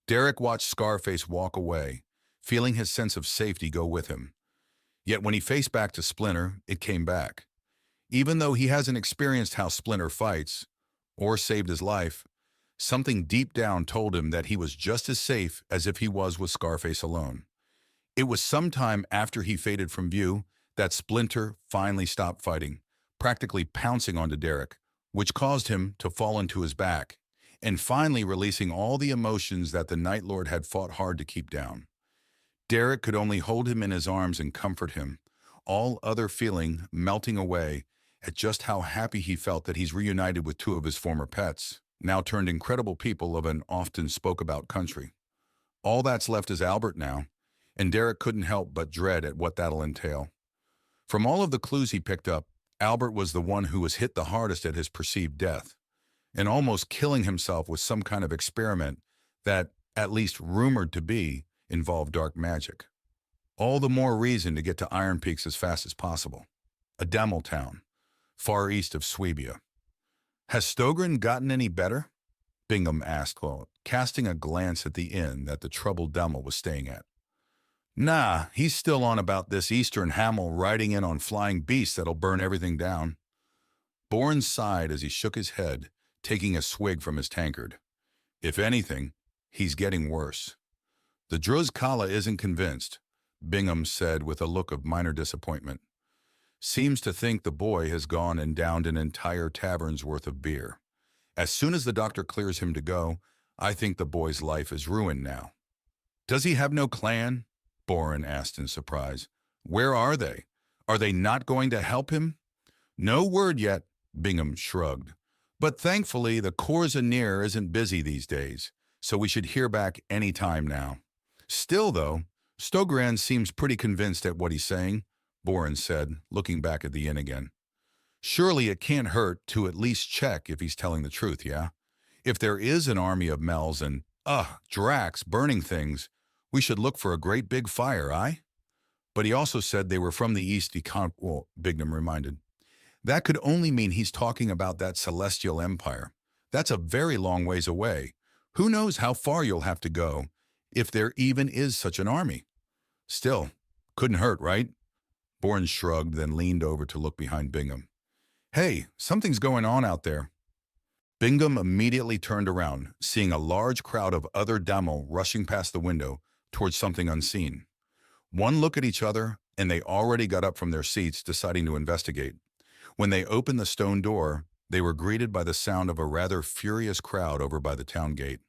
Derek watched Scarface walk away, feeling his sense of safety go with him. Yet when he faced back to Splinter, it came back. Even though he hasn't experienced how Splinter fights, or saved his life, something deep down told him that he was just as safe as if he was with Scarface alone. It was sometime after he faded from view that Splinter finally stopped fighting, practically pouncing onto Derek, which caused him to fall into his back, and finally releasing all the emotions that the Night Lord had fought hard to keep down. Derek could only hold him in his arms and comfort him, all other feeling melting away at just how happy he felt that he's reunited with two of his former pets, now turned incredible people of an often spoke-about country. All that's left is Albert now, and Derek couldn't help but dread at what that'll entail. From all of the clues he picked up, Albert was the one who was hit the hardest at his perceived death, and almost killing himself with some kind of experiment that, at least rumored to be, involved dark magic. All the more reason to get to Iron Peaks as fast as possible. A Demel town, far east of Swabia. Has Stogren gotten any better? Bingham asked while casting a glance at the inn that the troubled Demel was staying at. Nah, he's still on about this Eastern Hamel riding in on flying beasts that'll burn everything down. Bourne sighed as he shook his head, taking a swig from his tankard. If anything, he's getting worse. The Druz Kala isn't convinced, Bingham said with a look of minor disappointment. Seems to think the boy has gone and downed an entire tavern's worth of beer. As soon as the doctor clears him to go, I think the boy's life is ruined now. Does he have no clan? Boren asked in surprise. Where are they? Are they not going to help him? No word yet, Bingham shrugged. But thankfully, the Corzanir isn't busy these days, so we should hear back any time now. Still, though, Stogran seems pretty convinced at what he's saying, Boren said, looking back at the inn again. Surely it can't hurt to at least check if he's telling the truth, yeah? If there is an army of Mels and, Dracs burning things, we should look for a great big fire, aye? But he also said they were from the east, Bingham reminded. That could only mean he's talking about that celestial empire. That's a very long ways away. Who knows how far you'll have to go, if there even is such an army. Still, couldn't hurt, right? Bourne shrugged, then leaned over to look behind Bingham. Hey, something's going on out there. Bingham immediately turned around, seeing a large crowd of other Demel rushing past the window towards something unseen. One look at each other, and they already got up from their seats, deciding to investigate. When they opened the stone door, They were greeted by the sound of a rather furious crowd over by the town gate.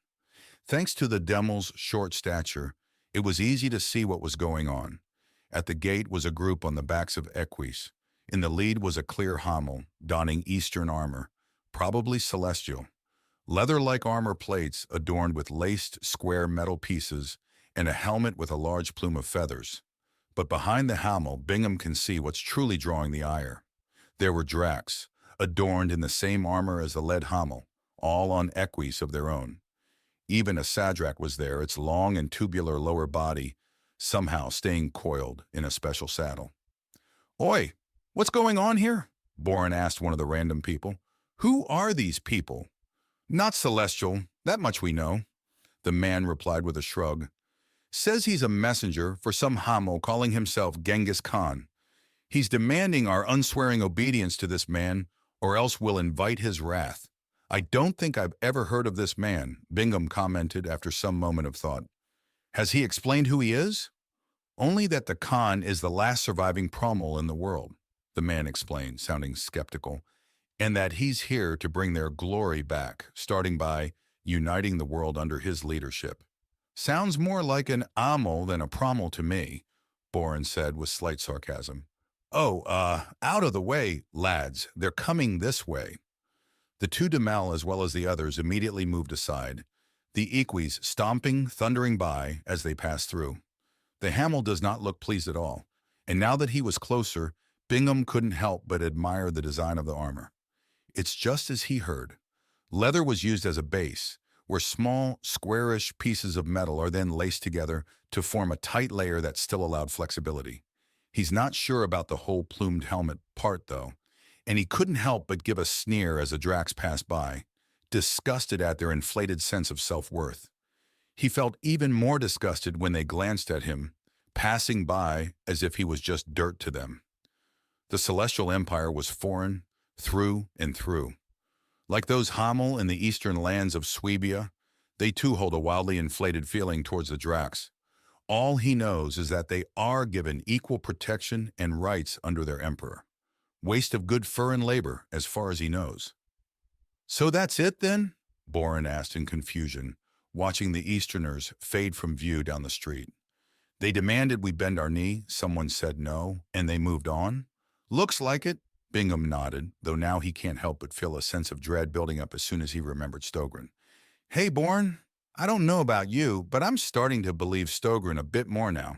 Thanks to the Demel's short stature, it was easy to see what was going on. At the gate was a group on the backs of equis. In the lead was a clear Hamel, donning Eastern armor, probably celestial. Leather-like armor plates adorned with laced square metal pieces and a helmet with a large plume of feathers. But behind the Hamel, Bingham can see what's truly drawing the ire. There were Dracs, adorned in the same armor as the led Hamel, all on equis of their own. Even a Sadrak was there, its long and tubular lower body somehow staying coiled in a special saddle. "Oi, what's going on here?" Borin asked one of the random people. "Who are these people?" "Not celestial, that much we know," the man replied with a shrug. "Says he's a messenger for some Hamel calling himself Genghis Khan. He's demanding our unswearing obedience to this man, or else we'll invite his wrath." "I don't think I've ever heard of this man," Bingham commented after some moment of thought. "Has he explained who he is?" "Only that the Khan is the last surviving Promul in the world," the man explained, sounding skeptical, "and that he's here to bring their glory back, starting by uniting the world under his leadership." "Sounds more like an Amel than a Promul to me," Borin said with slight sarcasm. "Oh, out of the way, lads, they're coming this way." The two Demel, as well as the others, immediately moved aside, the equis stomping, thundering by as they passed through. The Hamel does not look pleased at all, and now that he was closer, Bingham couldn't help but admire the design of the armor. It's just as he heard. Leather was used as a base, where small, squarish pieces of metal are then laced together to form a tight layer that still allowed flexibility. He's not sure about the whole plumed helmet part, though, and he couldn't help but give a sneer as the Dracs passed by, disgusted at their inflated sense of self-worth. He felt even more disgusted when they glanced at him, passing by as if he was just dirt to them. The Celestial Empire was foreign, through and through. Like those Hamel in the eastern lands of Swabia, they too hold a wildly inflated feeling towards the Dracs. All he knows is that they are given equal protection and rights under their emperor. Waste of good fur and labor, as far as he knows. "So that's it, then?" Borin asked in confusion, watching the Easterners fade from view down the street. "They demanded we bend our knee, someone said no, and they moved on?" "Looks like it," Bingham nodded, though now he can't help but feel a sense of dread building up as soon as he remembered Stogren. "Hey, Borin, I don't know about you, but I'm starting to believe Stogren a bit more now."